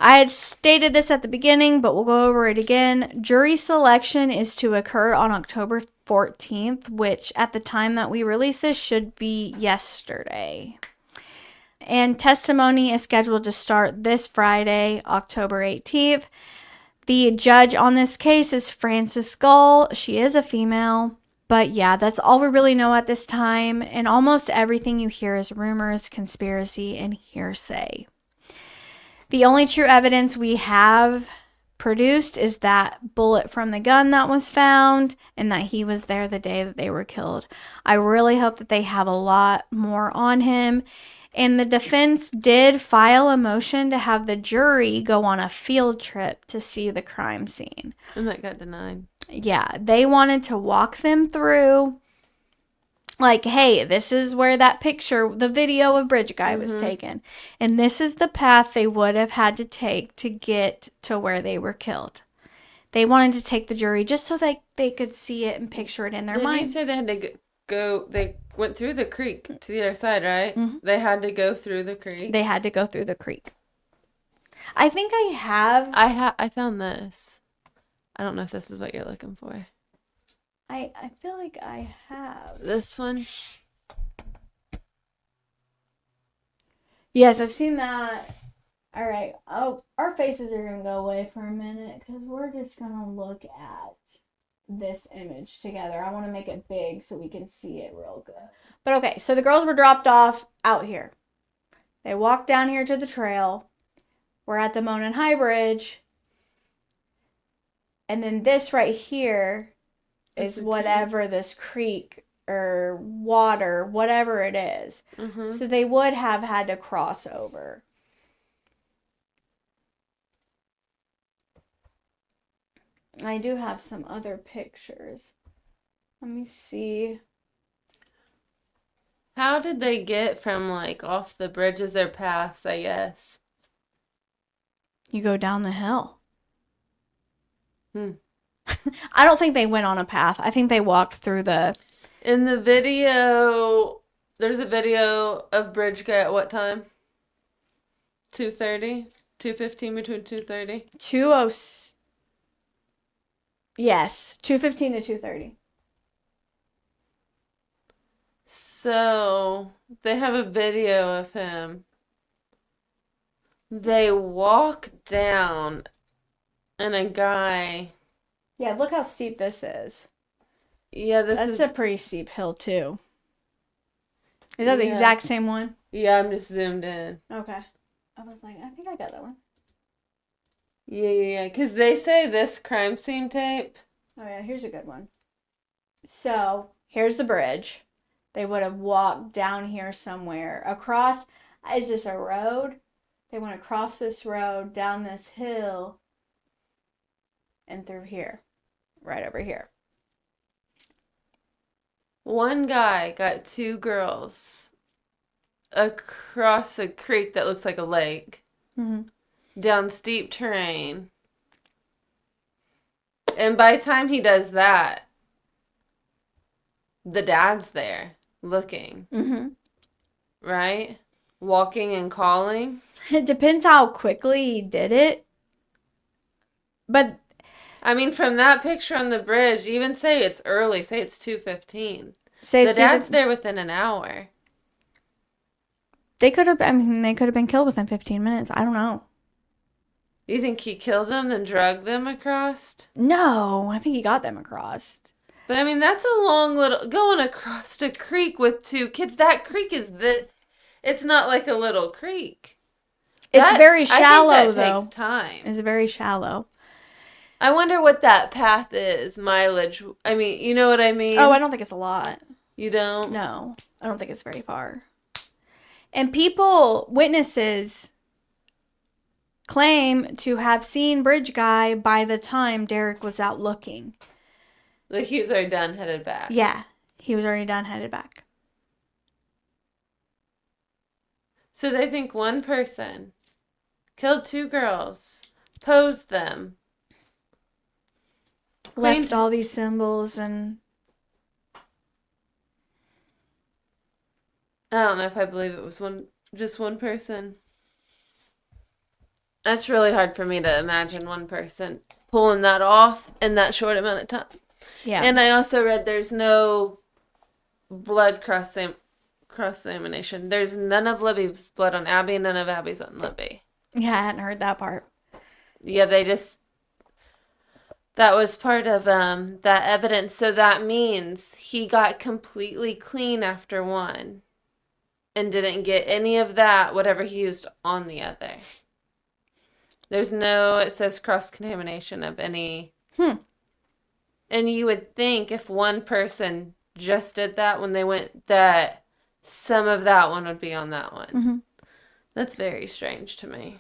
A: I had stated this at the beginning, but we'll go over it again. Jury selection is to occur on October 14th, which at the time that we release this should be yesterday. And testimony is scheduled to start this Friday, October 18th. The judge on this case is Frances Gull. She is a female. But yeah, that's all we really know at this time. And almost everything you hear is rumors, conspiracy, and hearsay. The only true evidence we have produced is that bullet from the gun that was found and that he was there the day that they were killed. I really hope that they have a lot more on him. And the defense did file a motion to have the jury go on a field trip to see the crime scene.
B: And that got denied.
A: Yeah, they wanted to walk them through like, hey, this is where that picture, the video of Bridge Guy was taken. And this is the path they would have had to take to get to where they were killed. They wanted to take the jury just so they could see it and picture it in their mind.
B: Didn't you say they had to go, they went through the creek to the other side, right?
A: Mm-hmm.
B: They had to go through the creek.
A: They had to go through the creek. I think I have.
B: I found this. I don't know if this is what you're looking for.
A: I feel like I have.
B: This one?
A: Yes, I've seen that. All right. Oh, our faces are going to go away for a minute because we're just going to look at this image together. I want to make it big so we can see it real good. But okay, so the girls were dropped off out here. They walked down here to the trail. We're at the Monon High Bridge. And then this right here is whatever this creek or water, whatever it is.
B: Mm-hmm.
A: So they would have had to cross over. I do have some other pictures. Let me see.
B: How did they get from, like, off the bridges or paths, I guess?
A: You go down the hill. I don't think they went on a path. I think they walked through the...
B: In the video, there's a video of Bridge Guy at what time? 2:30? 2:15, between 2:30?
A: 2:00... Yes, 2:15 to 2:30.
B: So, they have a video of him. They walk down, and a guy...
A: Yeah, look how steep this is.
B: Yeah,
A: That's a pretty steep hill, too. Is that the exact same one?
B: Yeah, I'm just zoomed in.
A: Okay. I was like, I think I got that one.
B: Yeah. Because they say this crime scene tape.
A: Oh, yeah, here's a good one. So, here's the bridge. They would have walked down here somewhere. Across, is this a road? They went across this road, down this hill, and through here. Right over here.
B: One guy got two girls across a creek that looks like a lake, down steep terrain. And by the time he does that, the dad's there looking. Right? Walking and calling.
A: It depends how quickly he did it. But
B: I mean, from that picture on the bridge, even say it's early, say it's 2:15.
A: say
B: The dad's there within an hour.
A: They could have been killed within 15 minutes. I don't know.
B: You think he killed them and dragged them across?
A: No, I think he got them across.
B: But I mean, that's a long little going across a creek with two kids. That creek is it's not like a little creek.
A: It's very shallow,
B: I think that
A: though.
B: takes time.
A: It's very shallow.
B: I wonder what that path is, mileage. I mean, you know what I mean?
A: Oh, I don't think it's a lot.
B: You don't?
A: No, I don't think it's very far. And witnesses claim to have seen Bridge Guy by the time Derek was out looking.
B: Like he was already done, headed back.
A: Yeah, he was already done, headed back.
B: So they think one person killed two girls, posed them,
A: Left all these symbols and...
B: I don't know if I believe it was just one person. That's really hard for me to imagine one person pulling that off in that short amount of time.
A: Yeah.
B: And I also read there's no blood cross-examination. There's none of Libby's blood on Abby and none of Abby's on Libby.
A: Yeah, I hadn't heard that part.
B: Yeah, that was part of that evidence. So that means he got completely clean after one and didn't get any of that, whatever he used on the other. There's no, it says cross-contamination of any. And you would think if one person just did that when they went, that some of that one would be on that one. That's very strange to me.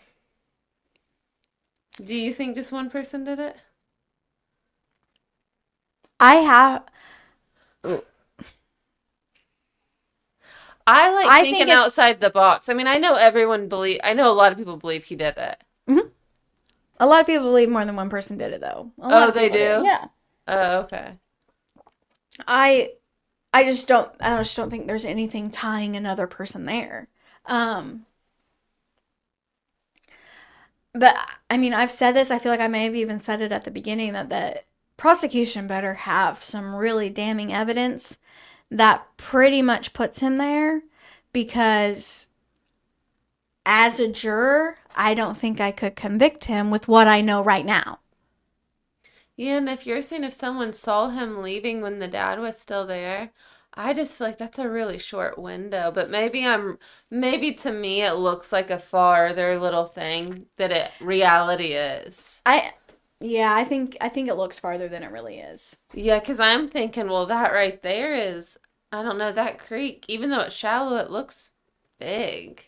B: Do you think just one person did it?
A: I have...
B: like thinking outside the box. I mean, I know a lot of people believe he did it.
A: Mm-hmm. A lot of people believe more than one person did it, though.
B: They do?
A: Yeah.
B: Oh, okay.
A: I just don't think there's anything tying another person there. But, I mean, I've said this. I feel like I may have even said it at the beginning that the prosecution better have some really damning evidence that pretty much puts him there, because as a juror, I don't think I could convict him with what I know right now.
B: Yeah, and if you're saying if someone saw him leaving when the dad was still there, I just feel like that's a really short window. But maybe to me it looks like a farther little thing that reality is.
A: I think it looks farther than it really is.
B: Yeah, because I'm thinking, well, that right there is, I don't know, that creek, even though it's shallow, it looks big.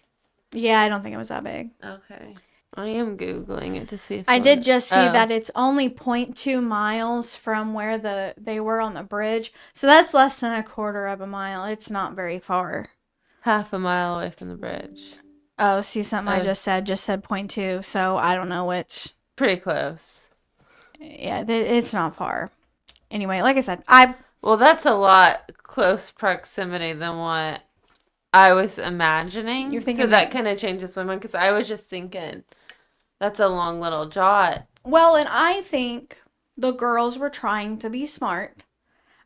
A: Yeah, I don't think it was that big.
B: Okay. I am Googling it to see if
A: I did just see that it's only 0.2 miles from where they were on the bridge. So that's less than a quarter of a mile. It's not very far.
B: Half a mile away from the bridge.
A: Oh, see, something I just said 0.2. So I don't know which.
B: Pretty close.
A: Yeah, it's not far. Anyway, like I said,
B: Well, that's a lot close proximity than what I was imagining.
A: You're thinking
B: so that kind of changes my mind, because I was just thinking that's a long little jaunt.
A: Well, and I think the girls were trying to be smart.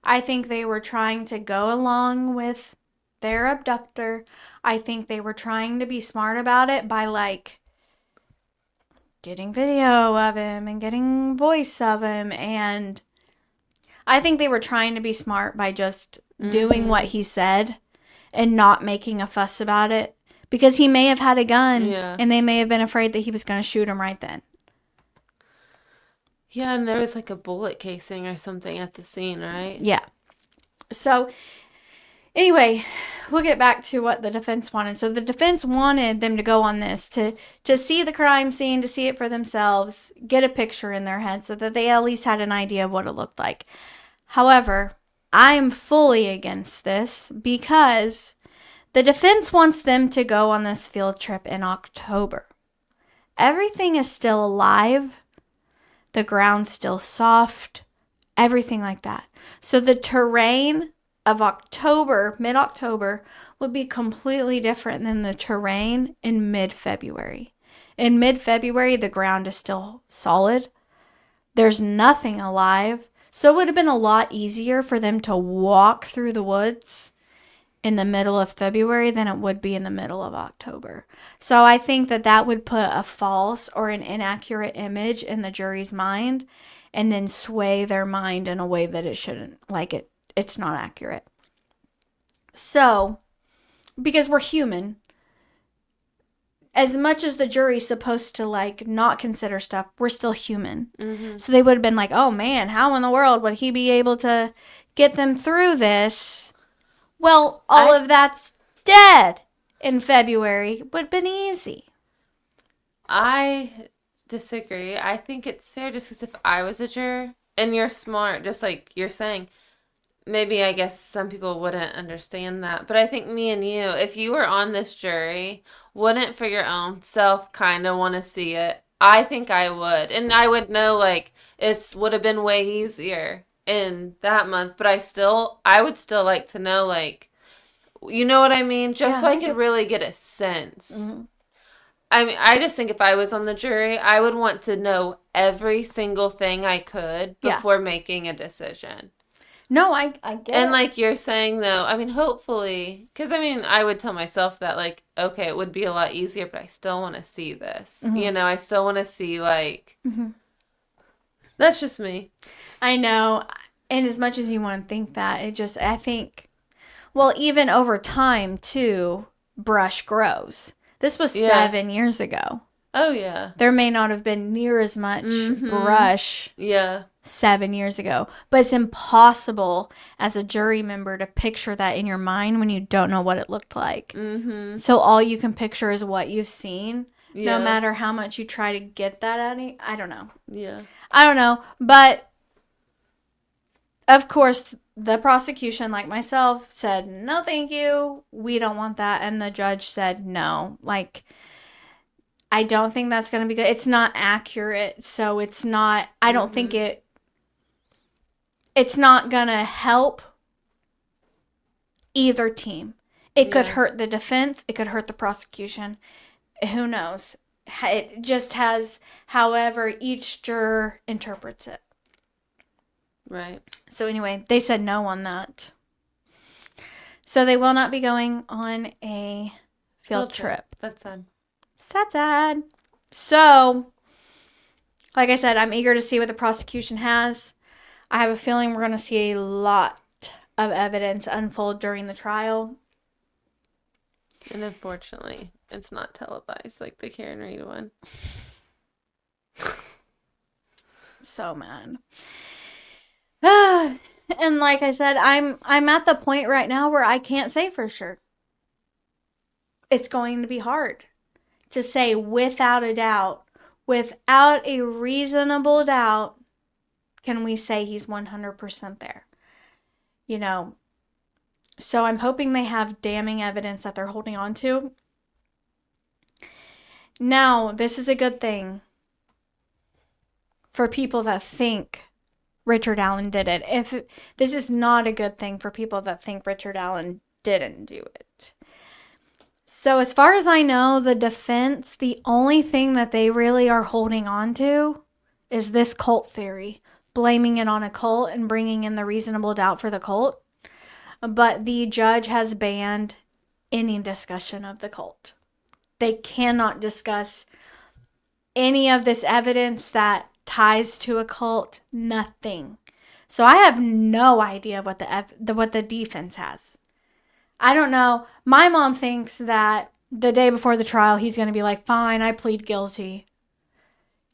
A: I think they were trying to go along with their abductor. I think they were trying to be smart about it by, like, getting video of him and getting voice of him. And I think they were trying to be smart by just doing what he said and not making a fuss about it, because he may have had a gun and they may have been afraid that he was going to shoot him right then.
B: Yeah, and there was like a bullet casing or something at the scene, right?
A: Yeah. So anyway, we'll get back to what the defense wanted. So the defense wanted them to go on this, to see the crime scene, to see it for themselves, get a picture in their head so that they at least had an idea of what it looked like. However, I am fully against this, because the defense wants them to go on this field trip in October. Everything is still alive. The ground's still soft. Everything like that. So the terrain of October, mid-October, would be completely different than the terrain in mid-February. In mid-February, the ground is still solid. There's nothing alive. So it would have been a lot easier for them to walk through the woods in the middle of February than it would be in the middle of October. So I think that would put a false or an inaccurate image in the jury's mind, and then sway their mind in a way that it shouldn't. Like, it's not accurate. So, because we're human, as much as the jury's supposed to, like, not consider stuff, we're still human. Mm-hmm. So they would have been like, oh man, how in the world would he be able to get them through this? Well, all of that's dead in February. Would have been easy.
B: I disagree. I think it's fair, just because if I was a juror, and you're smart, just like you're saying, maybe I guess some people wouldn't understand that. But I think me and you, if you were on this jury, wouldn't for your own self kind of want to see it. I think I would. And I would know, like, it would have been way easier in that month. But I would still like to know, like, you know what I mean? Just so I could really get a sense. Mm-hmm. I mean, I just think if I was on the jury, I would want to know every single thing I could before making a decision.
A: No, I get it.
B: And like you're saying, though, I mean, hopefully, because I mean, I would tell myself that, like, okay, it would be a lot easier, but I still want to see this. Mm-hmm. You know, I still want to see, like, that's just me.
A: I know. And as much as you want to think that, I think, well, even over time, too, brush grows. This was 7 years ago.
B: Oh, yeah.
A: There may not have been near as much brush 7 years ago. But it's impossible as a jury member to picture that in your mind when you don't know what it looked like. Mm-hmm. So all you can picture is what you've seen. Yeah. No matter how much you try to get that out of I don't know.
B: Yeah.
A: I don't know. But, of course, the prosecution, like myself, said, no, thank you. We don't want that. And the judge said no. Like, I don't think that's going to be good. It's not accurate. So it's not, I don't think it's not going to help either team. It could hurt the defense. It could hurt the prosecution. Who knows? It just has however each juror interprets it.
B: Right.
A: So anyway, they said no on that. So they will not be going on a field trip.
B: That's sad.
A: Sad. So, like I said, I'm eager to see what the prosecution has. I have a feeling we're going to see a lot of evidence unfold during the trial.
B: And unfortunately, it's not televised like the Karen Reed one.
A: So mad. And like I said, I'm at the point right now where I can't say for sure. It's going to be hard to say without a doubt, without a reasonable doubt, can we say he's 100% there? You know, so I'm hoping they have damning evidence that they're holding on to. Now, this is a good thing for people that think Richard Allen did it. This is not a good thing for people that think Richard Allen didn't do it. So as far as I know, the defense, the only thing that they really are holding on to is this cult theory, blaming it on a cult and bringing in the reasonable doubt for the cult. But the judge has banned any discussion of the cult. They cannot discuss any of this evidence that ties to a cult, nothing. So I have no idea what the defense has. I don't know. My mom thinks that the day before the trial, he's going to be like, fine, I plead guilty.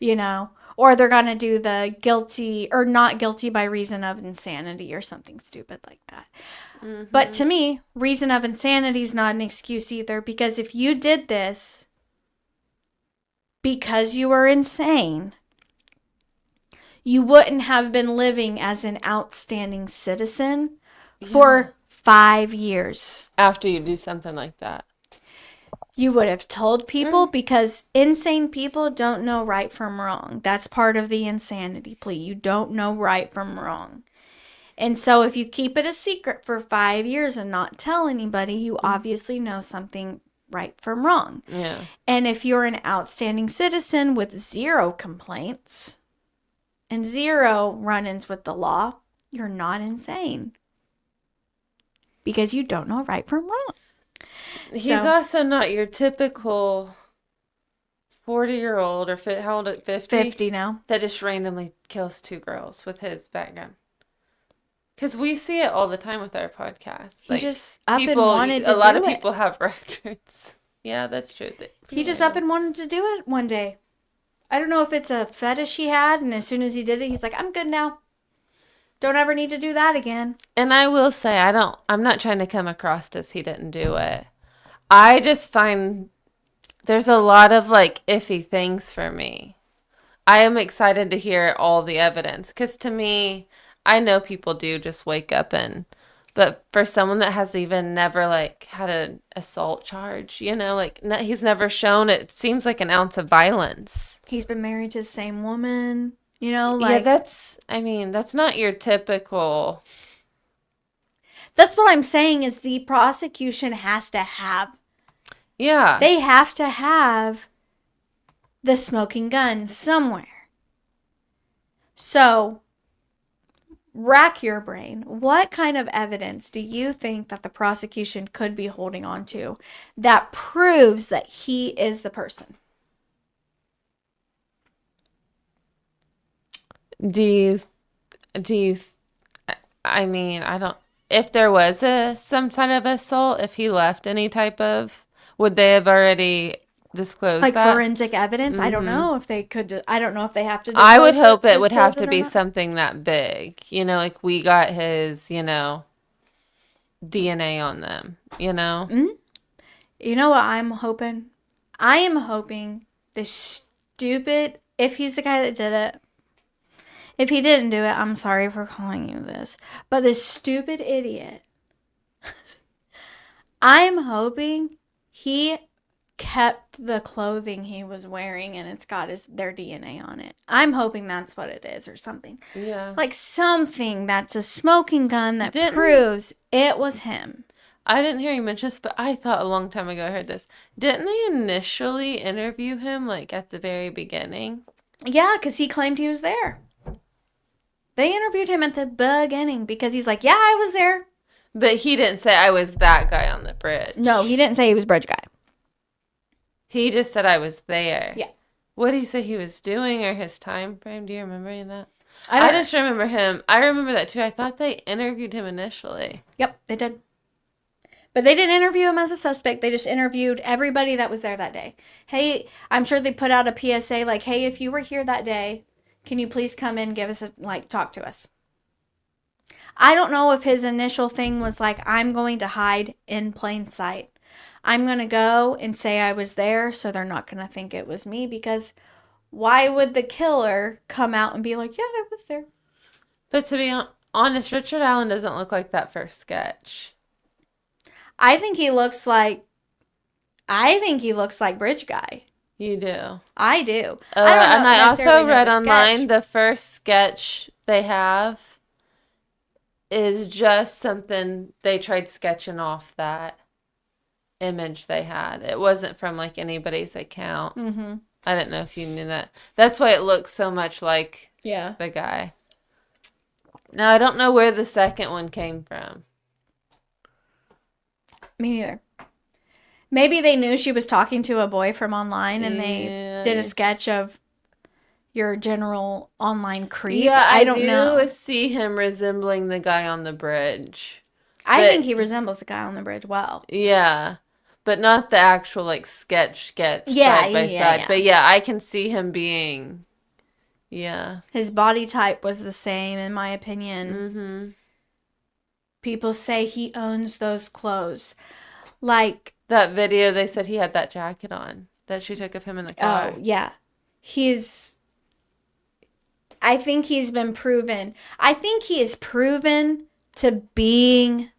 A: You know, or they're going to do the guilty or not guilty by reason of insanity or something stupid like that. Mm-hmm. But to me, reason of insanity is not an excuse either, because if you did this because you were insane, you wouldn't have been living as an outstanding citizen for 5 years.
B: After you do something like that.
A: You would have told people, because insane people don't know right from wrong. That's part of the insanity plea. You don't know right from wrong. And so if you keep it a secret for 5 years and not tell anybody, you obviously know something right from wrong.
B: Yeah.
A: And if you're an outstanding citizen with 0 complaints and 0 run-ins with the law, you're not insane. Because you don't know right from wrong.
B: He's also not your typical 40-year-old, or how old is it? 50?
A: 50 now.
B: That just randomly kills 2 girls with his background. Because we see it all the time with our podcast.
A: He just up and wanted to do it.
B: A lot of people have records. Yeah, that's true.
A: He just up and wanted to do it one day. I don't know if it's a fetish he had, and as soon as he did it, he's like, I'm good now. Don't ever need to do that again.
B: And I will say, I'm not trying to come across as he didn't do it. I just find there's a lot of iffy things for me. I am excited to hear all the evidence, because to me, I know people do just wake up but for someone that has even never had an assault charge, he's never shown it seems like an ounce of violence.
A: He's been married to the same woman.
B: Yeah, that's not your typical.
A: That's what I'm saying, is the prosecution has to have.
B: Yeah.
A: They have to have the smoking gun somewhere. So, rack your brain. What kind of evidence do you think that the prosecution could be holding on to that proves that he is the person?
B: If there was some kind of assault, if he left any type of, would they have already disclosed that?
A: Forensic evidence? Mm-hmm. I don't know if they could. I don't know if they have to.
B: I would hope it would have to be something that big. We got his, DNA on them,
A: Mm-hmm. You know what I'm hoping? I am hoping this stupid, if he's the guy that did it, If he didn't do it, I'm sorry for calling you this. But this stupid idiot, I'm hoping he kept the clothing he was wearing and it's got their DNA on it. I'm hoping that's what it is or something.
B: Yeah.
A: Like something that's a smoking gun that proves it was him.
B: I didn't hear you mention this, but I thought a long time ago I heard this. Didn't they initially interview him, like, at the very beginning?
A: Yeah, because he claimed he was there. They interviewed him at the beginning because he's like, yeah, I was there.
B: But he didn't say I was that guy on the bridge.
A: No, he didn't say he was bridge guy.
B: He just said I was there.
A: Yeah.
B: What did he say he was doing or his time frame? Do you remember any of that? I just remember him. I remember that too. I thought they interviewed him initially.
A: Yep, they did. But they didn't interview him as a suspect. They just interviewed everybody that was there that day. Hey, I'm sure they put out a PSA like, hey, if you were here that day, can you please come in, give us talk to us. I don't know if his initial thing was like, I'm going to hide in plain sight. I'm going to go and say I was there so they're not going to think it was me, because why would the killer come out and be like, yeah, I was there?
B: But to be honest, Richard Allen doesn't look like that first sketch.
A: I think he looks like Bridge Guy.
B: You do?
A: I do.
B: And I also read online the first sketch they have is just something they tried sketching off that image they had. It wasn't from like anybody's account.
A: Mm-hmm.
B: I didn't know if you knew that. That's why it looks so much like
A: the
B: guy. Now, I don't know where the second one came from.
A: Me neither. Maybe they knew she was talking to a boy from online and they did a sketch of your general online creep.
B: Yeah,
A: I don't know.
B: See him resembling the guy on the bridge.
A: I think he resembles the guy on the bridge well.
B: Yeah, but not the actual like sketch side by side.
A: Yeah.
B: But yeah, I can see him being. Yeah.
A: His body type was the same, in my opinion.
B: Mm-hmm.
A: People say he owns those clothes. Like
B: that video, they said he had that jacket on that she took of him in the car.
A: Oh, yeah. I think he's been proven. I think he is proven to being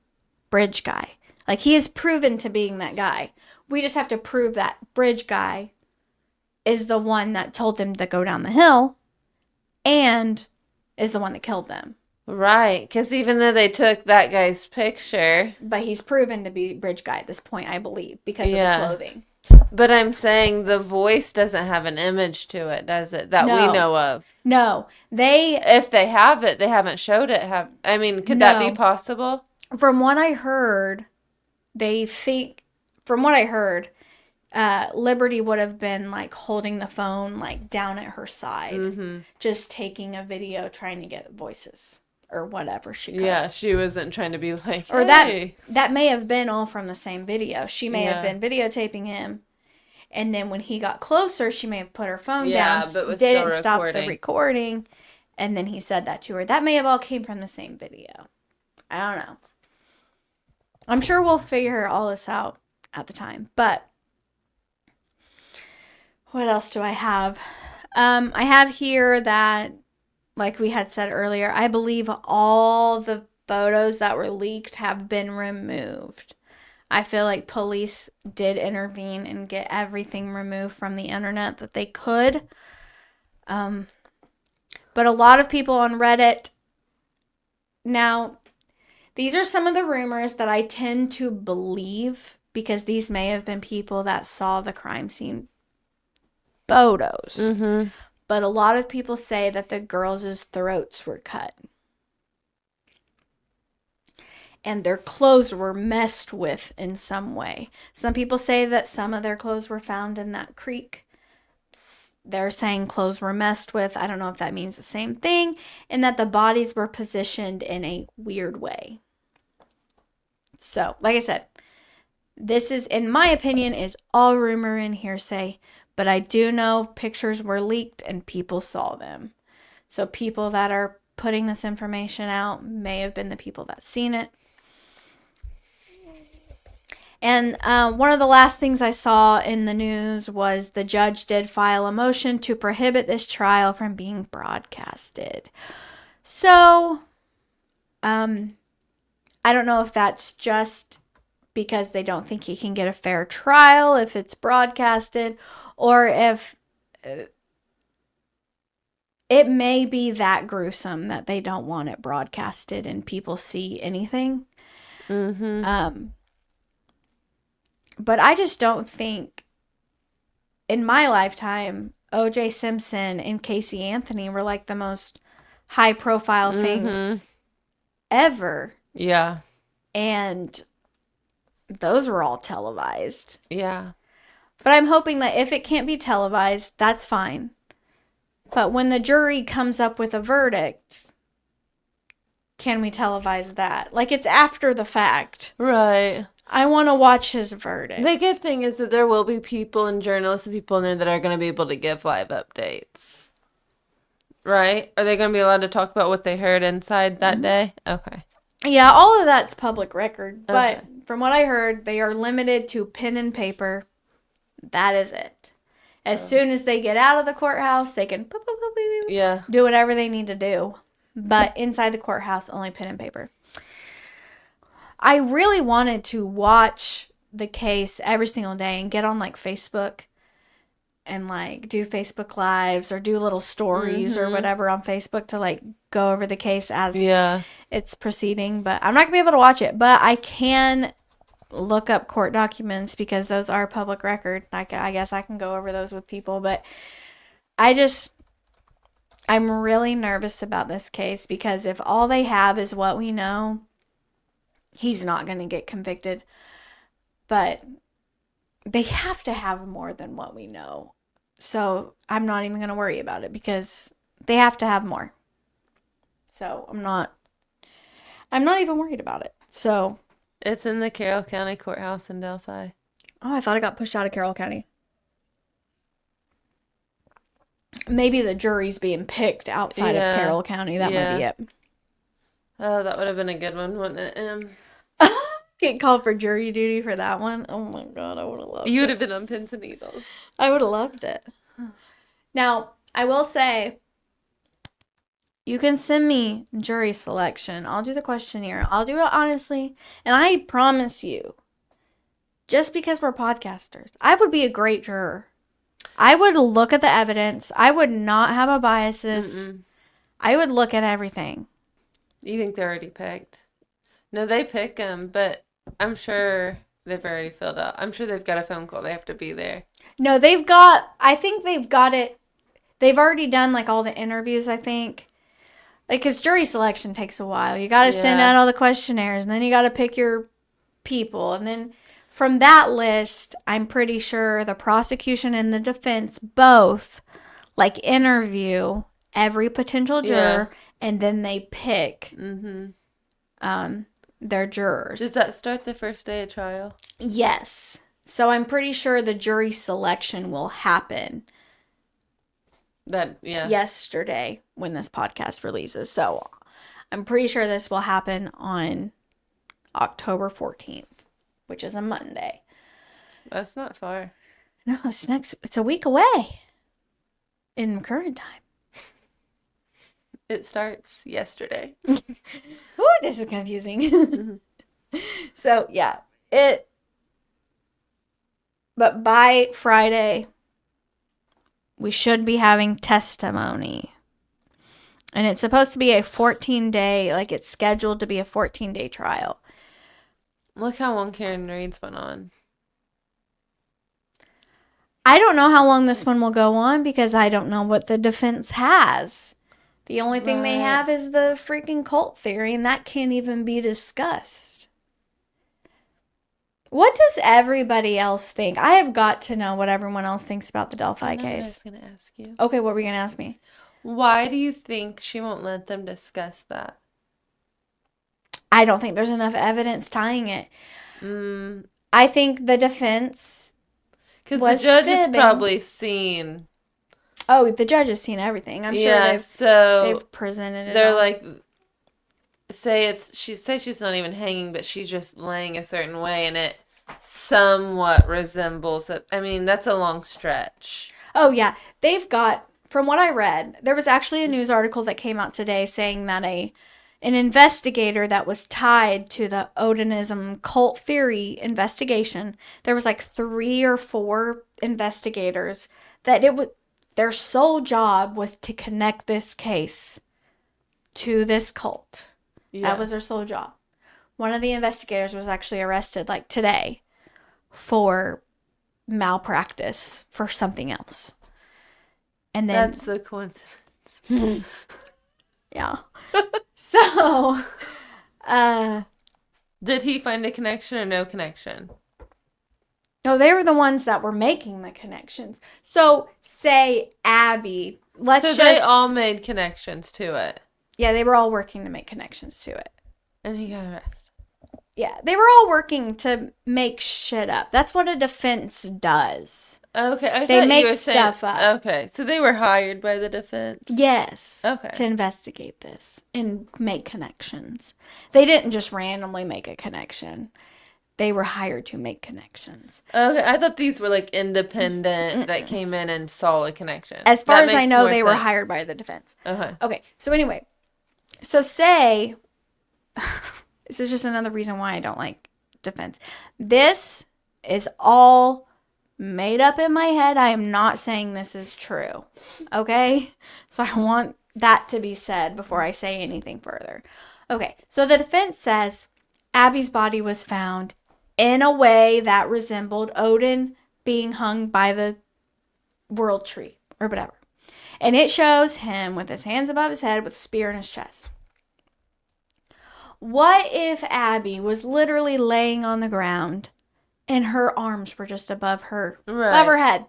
A: Bridge Guy. Like, he is proven to being that guy. We just have to prove that Bridge Guy is the one that told them to go down the hill and is the one that killed them.
B: Right, because even though they took that guy's picture.
A: But he's proven to be Bridge Guy at this point, I believe, because of the clothing.
B: But I'm saying the voice doesn't have an image to it, does it? That we know of.
A: No.
B: If they have it, they haven't showed it. Could that be possible?
A: From what I heard, Liberty would have been like holding the phone like down at her side, just taking a video, trying to get voices or whatever she could.
B: Yeah, she wasn't trying to be like,
A: or
B: hey.
A: that may have been all from the same video. She may have been videotaping him, and then when he got closer, she may have put her phone down,
B: but
A: didn't stop the recording, and then he said that to her. That may have all came from the same video. I don't know. I'm sure we'll figure all this out at the time, but what else do I have? I have here that, like we had said earlier, I believe all the photos that were leaked have been removed. I feel like police did intervene and get everything removed from the internet that they could. But a lot of people on Reddit, now, these are some of the rumors that I tend to believe because these may have been people that saw the crime scene photos. Mm-hmm. But a lot of people say that the girls' throats were cut. And their clothes were messed with in some way. Some people say that some of their clothes were found in that creek. They're saying clothes were messed with. I don't know if that means the same thing. And that the bodies were positioned in a weird way. So, like I said, this is, in my opinion, is all rumor and hearsay. But I do know pictures were leaked and people saw them. So people that are putting this information out may have been the people that seen it. And one of the last things I saw in the news was the judge did file a motion to prohibit this trial from being broadcasted. So, I don't know if that's just because they don't think he can get a fair trial if it's broadcasted, or if it may be that gruesome that they don't want it broadcasted and people see anything.
B: Mm-hmm.
A: But I just don't think, in my lifetime, O.J. Simpson and Casey Anthony were like the most high-profile things ever.
B: Yeah.
A: And those were all televised.
B: Yeah.
A: But I'm hoping that if it can't be televised, that's fine. But when the jury comes up with a verdict, can we televise that? Like, it's after the fact.
B: Right.
A: I want to watch his verdict.
B: The good thing is that there will be people and journalists and people in there that are going to be able to give live updates. Right? Are they going to be allowed to talk about what they heard inside that day? Okay.
A: Yeah, all of that's public record. But
B: Okay.
A: from what I heard, they are limited to pen and paper. That is it. As soon as they get out of the courthouse, they can
B: Yeah.
A: do whatever they need to do. But inside the courthouse, only pen and paper. I really wanted to watch the case every single day and get on like Facebook and like do Facebook Lives or do little stories or whatever on Facebook to like go over the case as it's proceeding. But I'm not gonna be able to watch it. But I can look up court documents because those are public record. I guess I can go over those with people. But I'm really nervous about this case because if all they have is what we know, he's not going to get convicted. But they have to have more than what we know. So I'm not even going to worry about it because they have to have more. So I'm not even worried about it. So
B: It's in the Carroll County Courthouse in Delphi.
A: oh, I thought it got pushed out of Carroll County. Maybe the jury's being picked outside of Carroll County. That might be it.
B: Oh, that would have been a good one, wouldn't it?
A: Get called for jury duty for that one. Oh my God, I would have loved it.
B: You would have been on pins and needles.
A: I would have loved it. Now, I will say, you can send me jury selection. I'll do the questionnaire. I'll do it honestly. And I promise you, just because we're podcasters, I would be a great juror. I would look at the evidence. I would not have a biases. I would look at everything.
B: You think they're already picked? No, they pick them, but I'm sure they've already filled out. I'm sure they've got a phone call. They have to be there.
A: No, I think they've got it. They've already done like all the interviews, I think. Like, because jury selection takes a while. You got to send out all the questionnaires, and then you got to pick your people. And then from that list, I'm pretty sure the prosecution and the defense both like interview every potential juror, and then they pick their jurors.
B: Does that start the first day of trial?
A: Yes. So I'm pretty sure the jury selection will happen yesterday when this podcast releases. So I'm pretty sure this will happen on October 14th, which is a Monday.
B: That's not far.
A: No, it's a week away in current time.
B: It starts yesterday.
A: Ooh, this is confusing. So, yeah, but by Friday, we should be having testimony. And it's supposed to be a 14-day, like it's scheduled to be a 14-day trial.
B: Look how long Karen Reed's went on.
A: I don't know how long this one will go on because I don't know what the defense has. The only thing they have is the freaking cult theory, and that can't even be discussed. What does everybody else think? I have got to know what everyone else thinks about the Delphi case.
B: I was going to ask you.
A: Okay, what were you going to ask me?
B: Why do you think she won't let them discuss that?
A: I don't think there's enough evidence tying it. I think the defense
B: because the judge has probably seen.
A: Oh, the judge has seen everything. I'm sure they've presented it.
B: They're like, say she's not even hanging, but she's just laying a certain way, and somewhat resembles it. I mean, that's a long stretch.
A: Oh, yeah. They've got, from what I read, there was actually a news article that came out today saying that an investigator that was tied to the Odinism cult theory investigation, there was like 3 or 4 investigators that their sole job was to connect this case to this cult. Yeah. That was their sole job. One of the investigators was actually arrested like today for malpractice for something else. And then
B: that's the coincidence.
A: Yeah. So,
B: did he find a connection or no connection?
A: No, they were the ones that were making the connections. So, say Abby,
B: they all made connections to it.
A: Yeah, they were all working to make connections to it.
B: And he got arrested.
A: Yeah, they were all working to make shit up. That's what a defense does.
B: Okay,
A: they make stuff up.
B: Okay, so they were hired by the defense?
A: Yes.
B: Okay.
A: To investigate this and make connections. They didn't just randomly make a connection. They were hired to make connections.
B: Okay, I thought these were like independent that came in and saw a connection.
A: As far as I know, they were hired by the defense. Okay, so anyway. So say... This is just another reason why I don't like defense. This is all made up in my head. I am not saying this is true. Okay? So I want that to be said before I say anything further. Okay, so the defense says Abby's body was found in a way that resembled Odin being hung by the world tree or whatever. And it shows him with his hands above his head with a spear in his chest. What if Abby was literally laying on the ground and her arms were just above her head?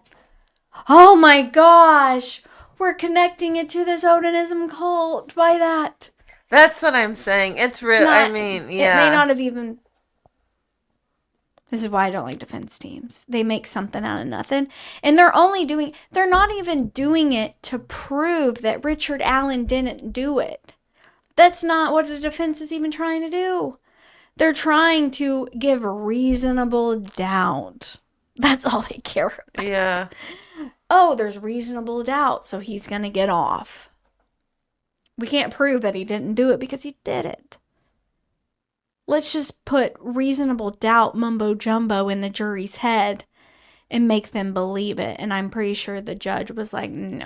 A: Oh my gosh! We're connecting it to this Odinism cult by that.
B: That's what I'm saying. It's real. I mean, yeah.
A: It may not have even... This is why I don't like defense teams. They make something out of nothing. And they're not even doing it to prove that Richard Allen didn't do it. That's not what the defense is even trying to do. They're trying to give reasonable doubt. That's all they care about.
B: Yeah.
A: Oh, there's reasonable doubt, so he's going to get off. We can't prove that he didn't do it because he did it. Let's just put reasonable doubt mumbo jumbo in the jury's head and make them believe it. And I'm pretty sure the judge was like, no.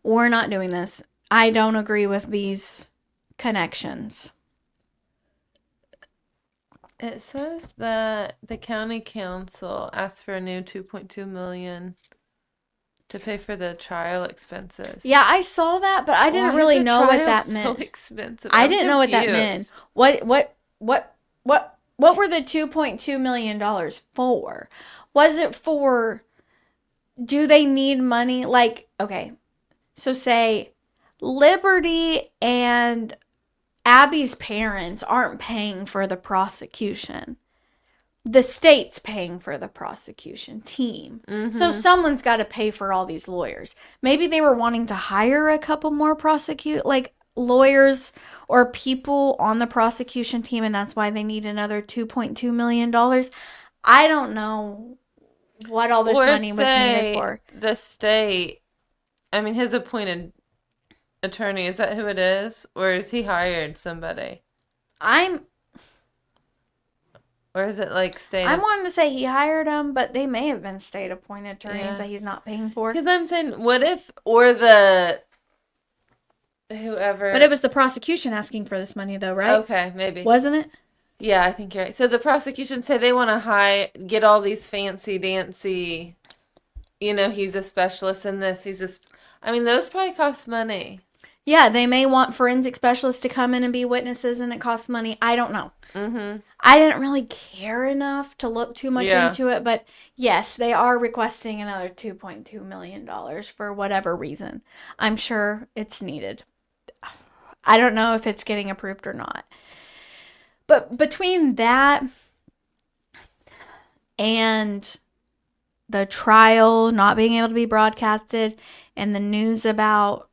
A: We're not doing this. I don't agree with these connections.
B: It says that the county council asked for a new $2.2 million to pay for the trial expenses.
A: Yeah, I saw that, but I didn't really know what that meant.
B: So expensive.
A: I didn't know what that meant. What were the $2.2 million for? Was it for, do they need money? Like, okay, so say Liberty and Abby's parents aren't paying for the prosecution. The state's paying for the prosecution team. Mm-hmm. So someone's got to pay for all these lawyers. Maybe they were wanting to hire a couple more lawyers or people on the prosecution team, and that's why they need another $2.2 million. I don't know what all this money was needed for.
B: The state, I mean, his appointed attorney, is that who it is? Or is he hired somebody? Or is it like state?
A: I wanted to say he hired them, but they may have been state appointed attorneys that he's not paying for.
B: Because I'm saying, what if, or the whoever.
A: But it was the prosecution asking for this money, though, right?
B: Okay, maybe.
A: Wasn't it?
B: Yeah, I think you're right. So the prosecution say they want to get all these fancy dancy, he's a specialist in this. I mean, those probably cost money.
A: Yeah, they may want forensic specialists to come in and be witnesses, and it costs money. I don't know.
B: Mm-hmm.
A: I didn't really care enough to look too much into it, but yes, they are requesting another $2.2 million for whatever reason. I'm sure it's needed. I don't know if it's getting approved or not. But between that and the trial not being able to be broadcasted and the news about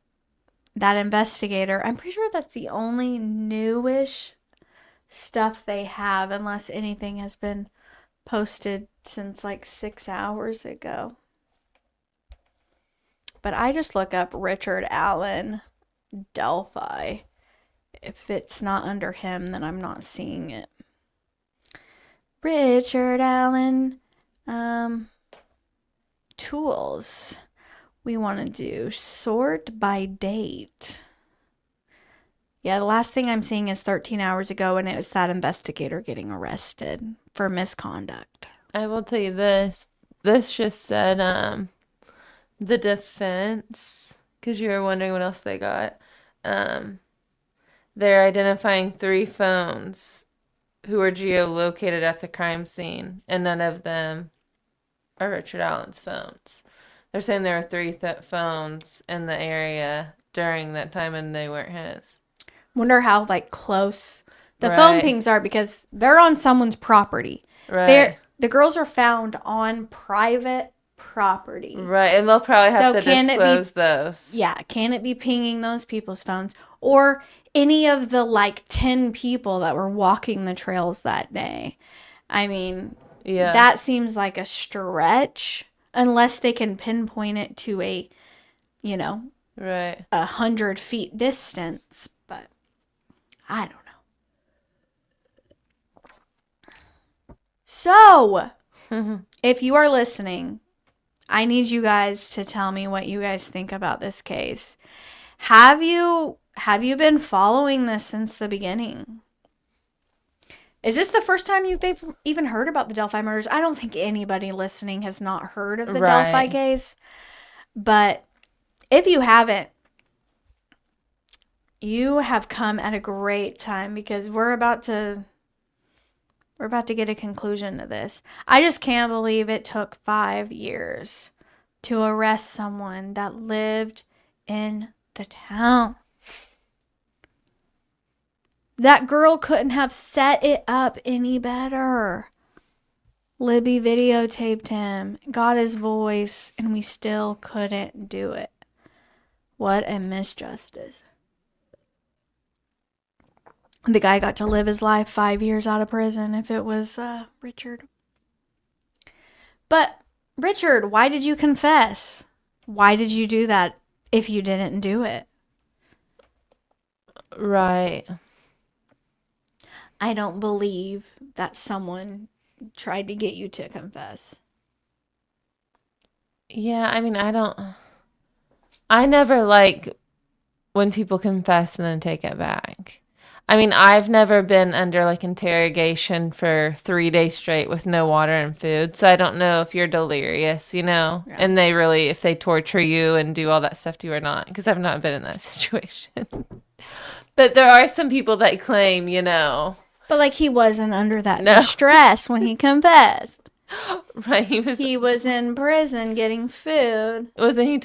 A: that investigator, I'm pretty sure that's the only newish stuff they have unless anything has been posted since like 6 hours ago. But I just look up Richard Allen Delphi. If it's not under him, then I'm not seeing it. Richard Allen tools. We want to do sort by date. Yeah, the last thing I'm seeing is 13 hours ago, and it was that investigator getting arrested for misconduct.
B: I will tell you this. This just said the defense, because you were wondering what else they got. They're identifying 3 phones who were geolocated at the crime scene, and none of them are Richard Allen's phones. They're saying there were 3 phones in the area during that time, and they weren't his.
A: Wonder how like close the phone pings are, because they're on someone's property.
B: Right.
A: The girls are found on private property.
B: Right, and they'll probably have to disclose those.
A: Yeah, can it be pinging those people's phones? Or any of the like 10 people that were walking the trails that day? I mean, that seems like a stretch, unless they can pinpoint it to a, 100 feet distance, but I don't know. So, if you are listening, I need you guys to tell me what you guys think about this case. Have you been following this since the beginning? Is this the first time you've even heard about the Delphi murders? I don't think anybody listening has not heard of the Delphi case. But if you haven't, you have come at a great time, because we're about to get a conclusion to this. I just can't believe it took 5 years to arrest someone that lived in the town. That girl couldn't have set it up any better. Libby videotaped him, got his voice, and we still couldn't do it. What a misjustice. The guy got to live his life 5 years out of prison if it was Richard. But, Richard, why did you confess? Why did you do that if you didn't do it?
B: Right.
A: I don't believe that someone tried to get you to confess.
B: Yeah, I mean, I never like when people confess and then take it back. I mean, I've never been under like interrogation for 3 days straight with no water and food. So I don't know if you're delirious,
A: Yeah.
B: and if they torture you and do all that stuff to you or not, because I've not been in that situation. But there are some people that claim,
A: But like he wasn't under that distress when he confessed.
B: Right,
A: he was in prison getting food.
B: Wasn't he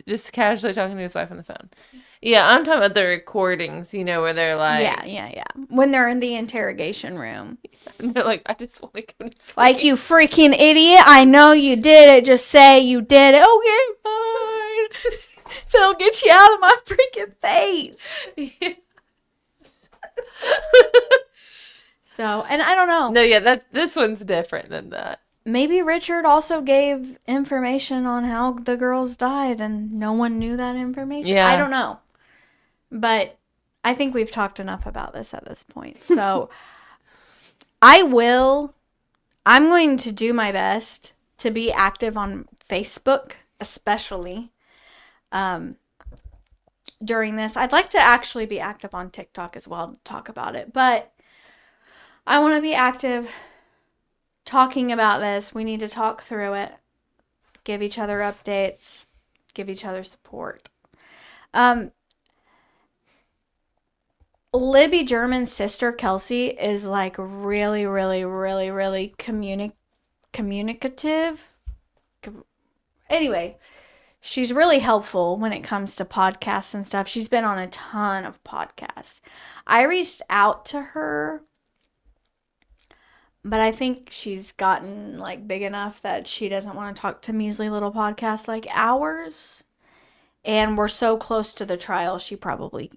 B: just casually talking to his wife on the phone? Yeah, I'm talking about the recordings, where they're like...
A: Yeah. When they're in the interrogation room.
B: And they're like, I just want to go to sleep.
A: Like, you freaking idiot. I know you did it. Just say you did it. Okay, fine. Phil, get you out of my freaking face. Yeah. So, and I don't know.
B: No, yeah, this one's different than that.
A: Maybe Richard also gave information on how the girls died and no one knew that information.
B: Yeah.
A: I don't know. But I think we've talked enough about this at this point. So I'm going to do my best to be active on Facebook, especially during this. I'd like to actually be active on TikTok as well to talk about it. But I want to be active talking about this. We need to talk through it, give each other updates, give each other support. Libby German's sister, Kelsey, is like really, really, really, really communicative. Anyway, she's really helpful when it comes to podcasts and stuff. She's been on a ton of podcasts. I reached out to her, but I think she's gotten like big enough that she doesn't want to talk to measly little podcasts like ours. And we're so close to the trial, she probably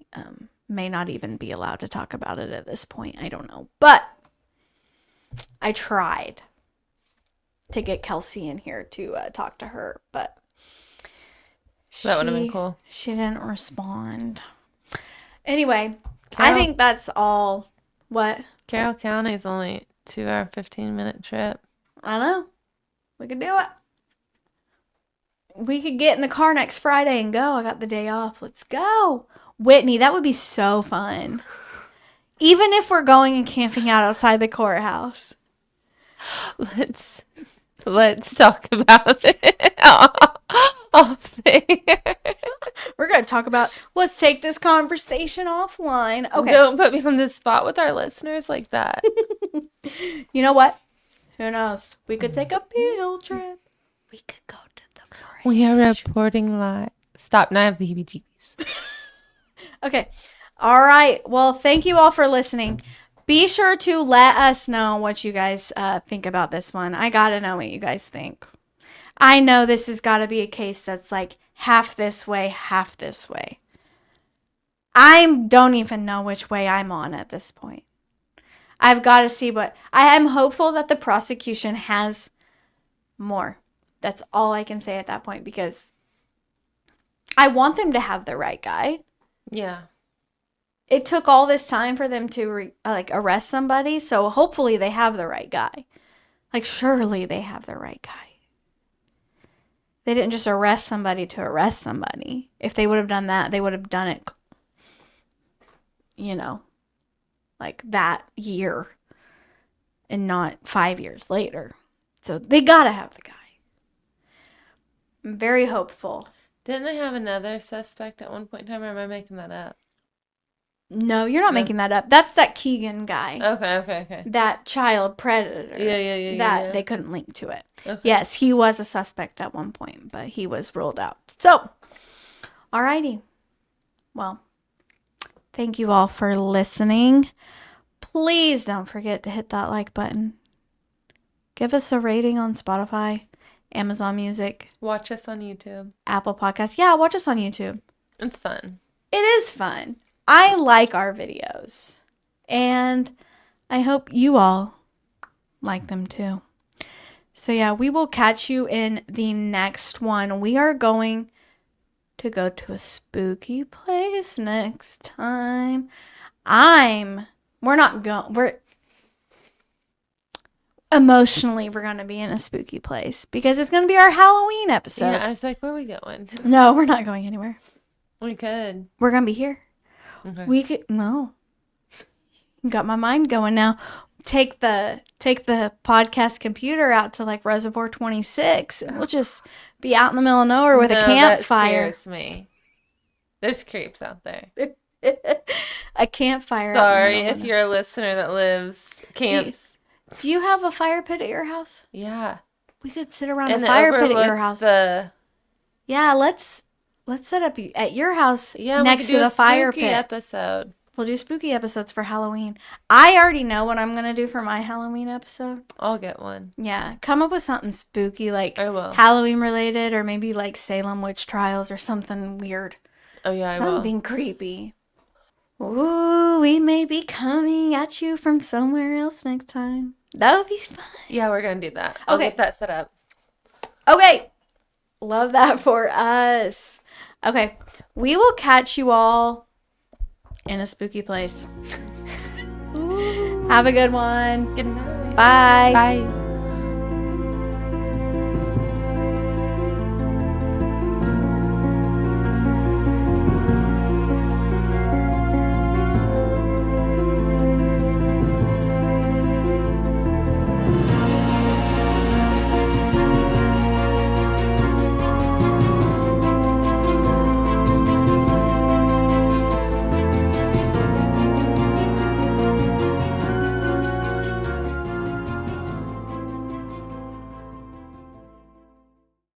A: may not even be allowed to talk about it at this point. I don't know. But I tried to get Kelsey in here to talk to her, but
B: that would have been cool.
A: She didn't respond. Anyway, I think that's all. What?
B: Carroll County is only 2 hour, 15-minute trip.
A: I know. We could do it. We could get in the car next Friday and go. I got the day off. Let's go. Whitney, that would be so fun. Even if we're going and camping out outside the courthouse.
B: Let's talk about it off there.
A: We're going to talk about, let's take this conversation offline. Okay.
B: Don't put me on the spot with our listeners like that.
A: You know what? Who knows? We could take a field trip. We could go to the bridge.
B: We are reporting live. Stop. Now I have the heebie-jeebies.
A: Okay. All right. Well, thank you all for listening. Be sure to let us know what you guys think about this one. I got to know what you guys think. I know this has got to be a case that's like half this way, half this way. I don't even know which way I'm on at this point. I've got to see what... I am hopeful that the prosecution has more. That's all I can say at that point, because I want them to have the right guy.
B: Yeah.
A: It took all this time for them to arrest somebody, so hopefully they have the right guy. Like, surely they have the right guy. They didn't just arrest somebody to arrest somebody. If they would have done that, they would have done it, like that year and not 5 years later. So they got to have the guy. I'm very hopeful.
B: Didn't they have another suspect at one point in time, or am I making that up?
A: No, you're not making that up. That's that Keegan guy.
B: Okay.
A: That child predator.
B: Yeah.
A: That they couldn't link to it.
B: Okay.
A: Yes, he was a suspect at one point, but he was ruled out. So, alrighty. Well, thank you all for listening. Please don't forget to hit that like button. Give us a rating on Spotify, Amazon Music.
B: Watch us on YouTube.
A: Apple Podcasts. Yeah, watch us on YouTube.
B: It's fun.
A: It is fun. I like our videos. And I hope you all like them too. So yeah, we will catch you in the next one. We are going to go to a spooky place next time. We're emotionally, we're going to be in a spooky place because it's going to be our Halloween episode.
B: Yeah, I was like, where are we going?
A: No, we're not going anywhere.
B: We could.
A: We're going to be here.
B: Okay.
A: We could, no. Got my mind going now. Take the podcast computer out to like Reservoir 26 and we'll just be out in the middle of nowhere with a campfire.
B: That scares me. There's creeps out there.
A: A campfire.
B: Sorry if you're a listener that lives camps.
A: Do you have a fire pit at your house?
B: Yeah.
A: We could sit around a fire pit at your house. Yeah, let's set up at your house next to the fire pit.
B: Episode.
A: We'll do spooky episodes for Halloween. I already know what I'm going to do for my Halloween episode.
B: I'll get one.
A: Yeah. Come up with something spooky, like
B: I will.
A: Halloween related, or maybe like Salem witch trials or something weird.
B: Oh, yeah, I will.
A: Something creepy. Ooh, we may be coming at you from somewhere else next time. That would be fun.
B: Yeah, we're going to do that. I'll get that set up.
A: Okay. Love that for us. Okay. We will catch you all in a spooky place. Have a good one.
B: Good night.
A: Bye.
B: Bye.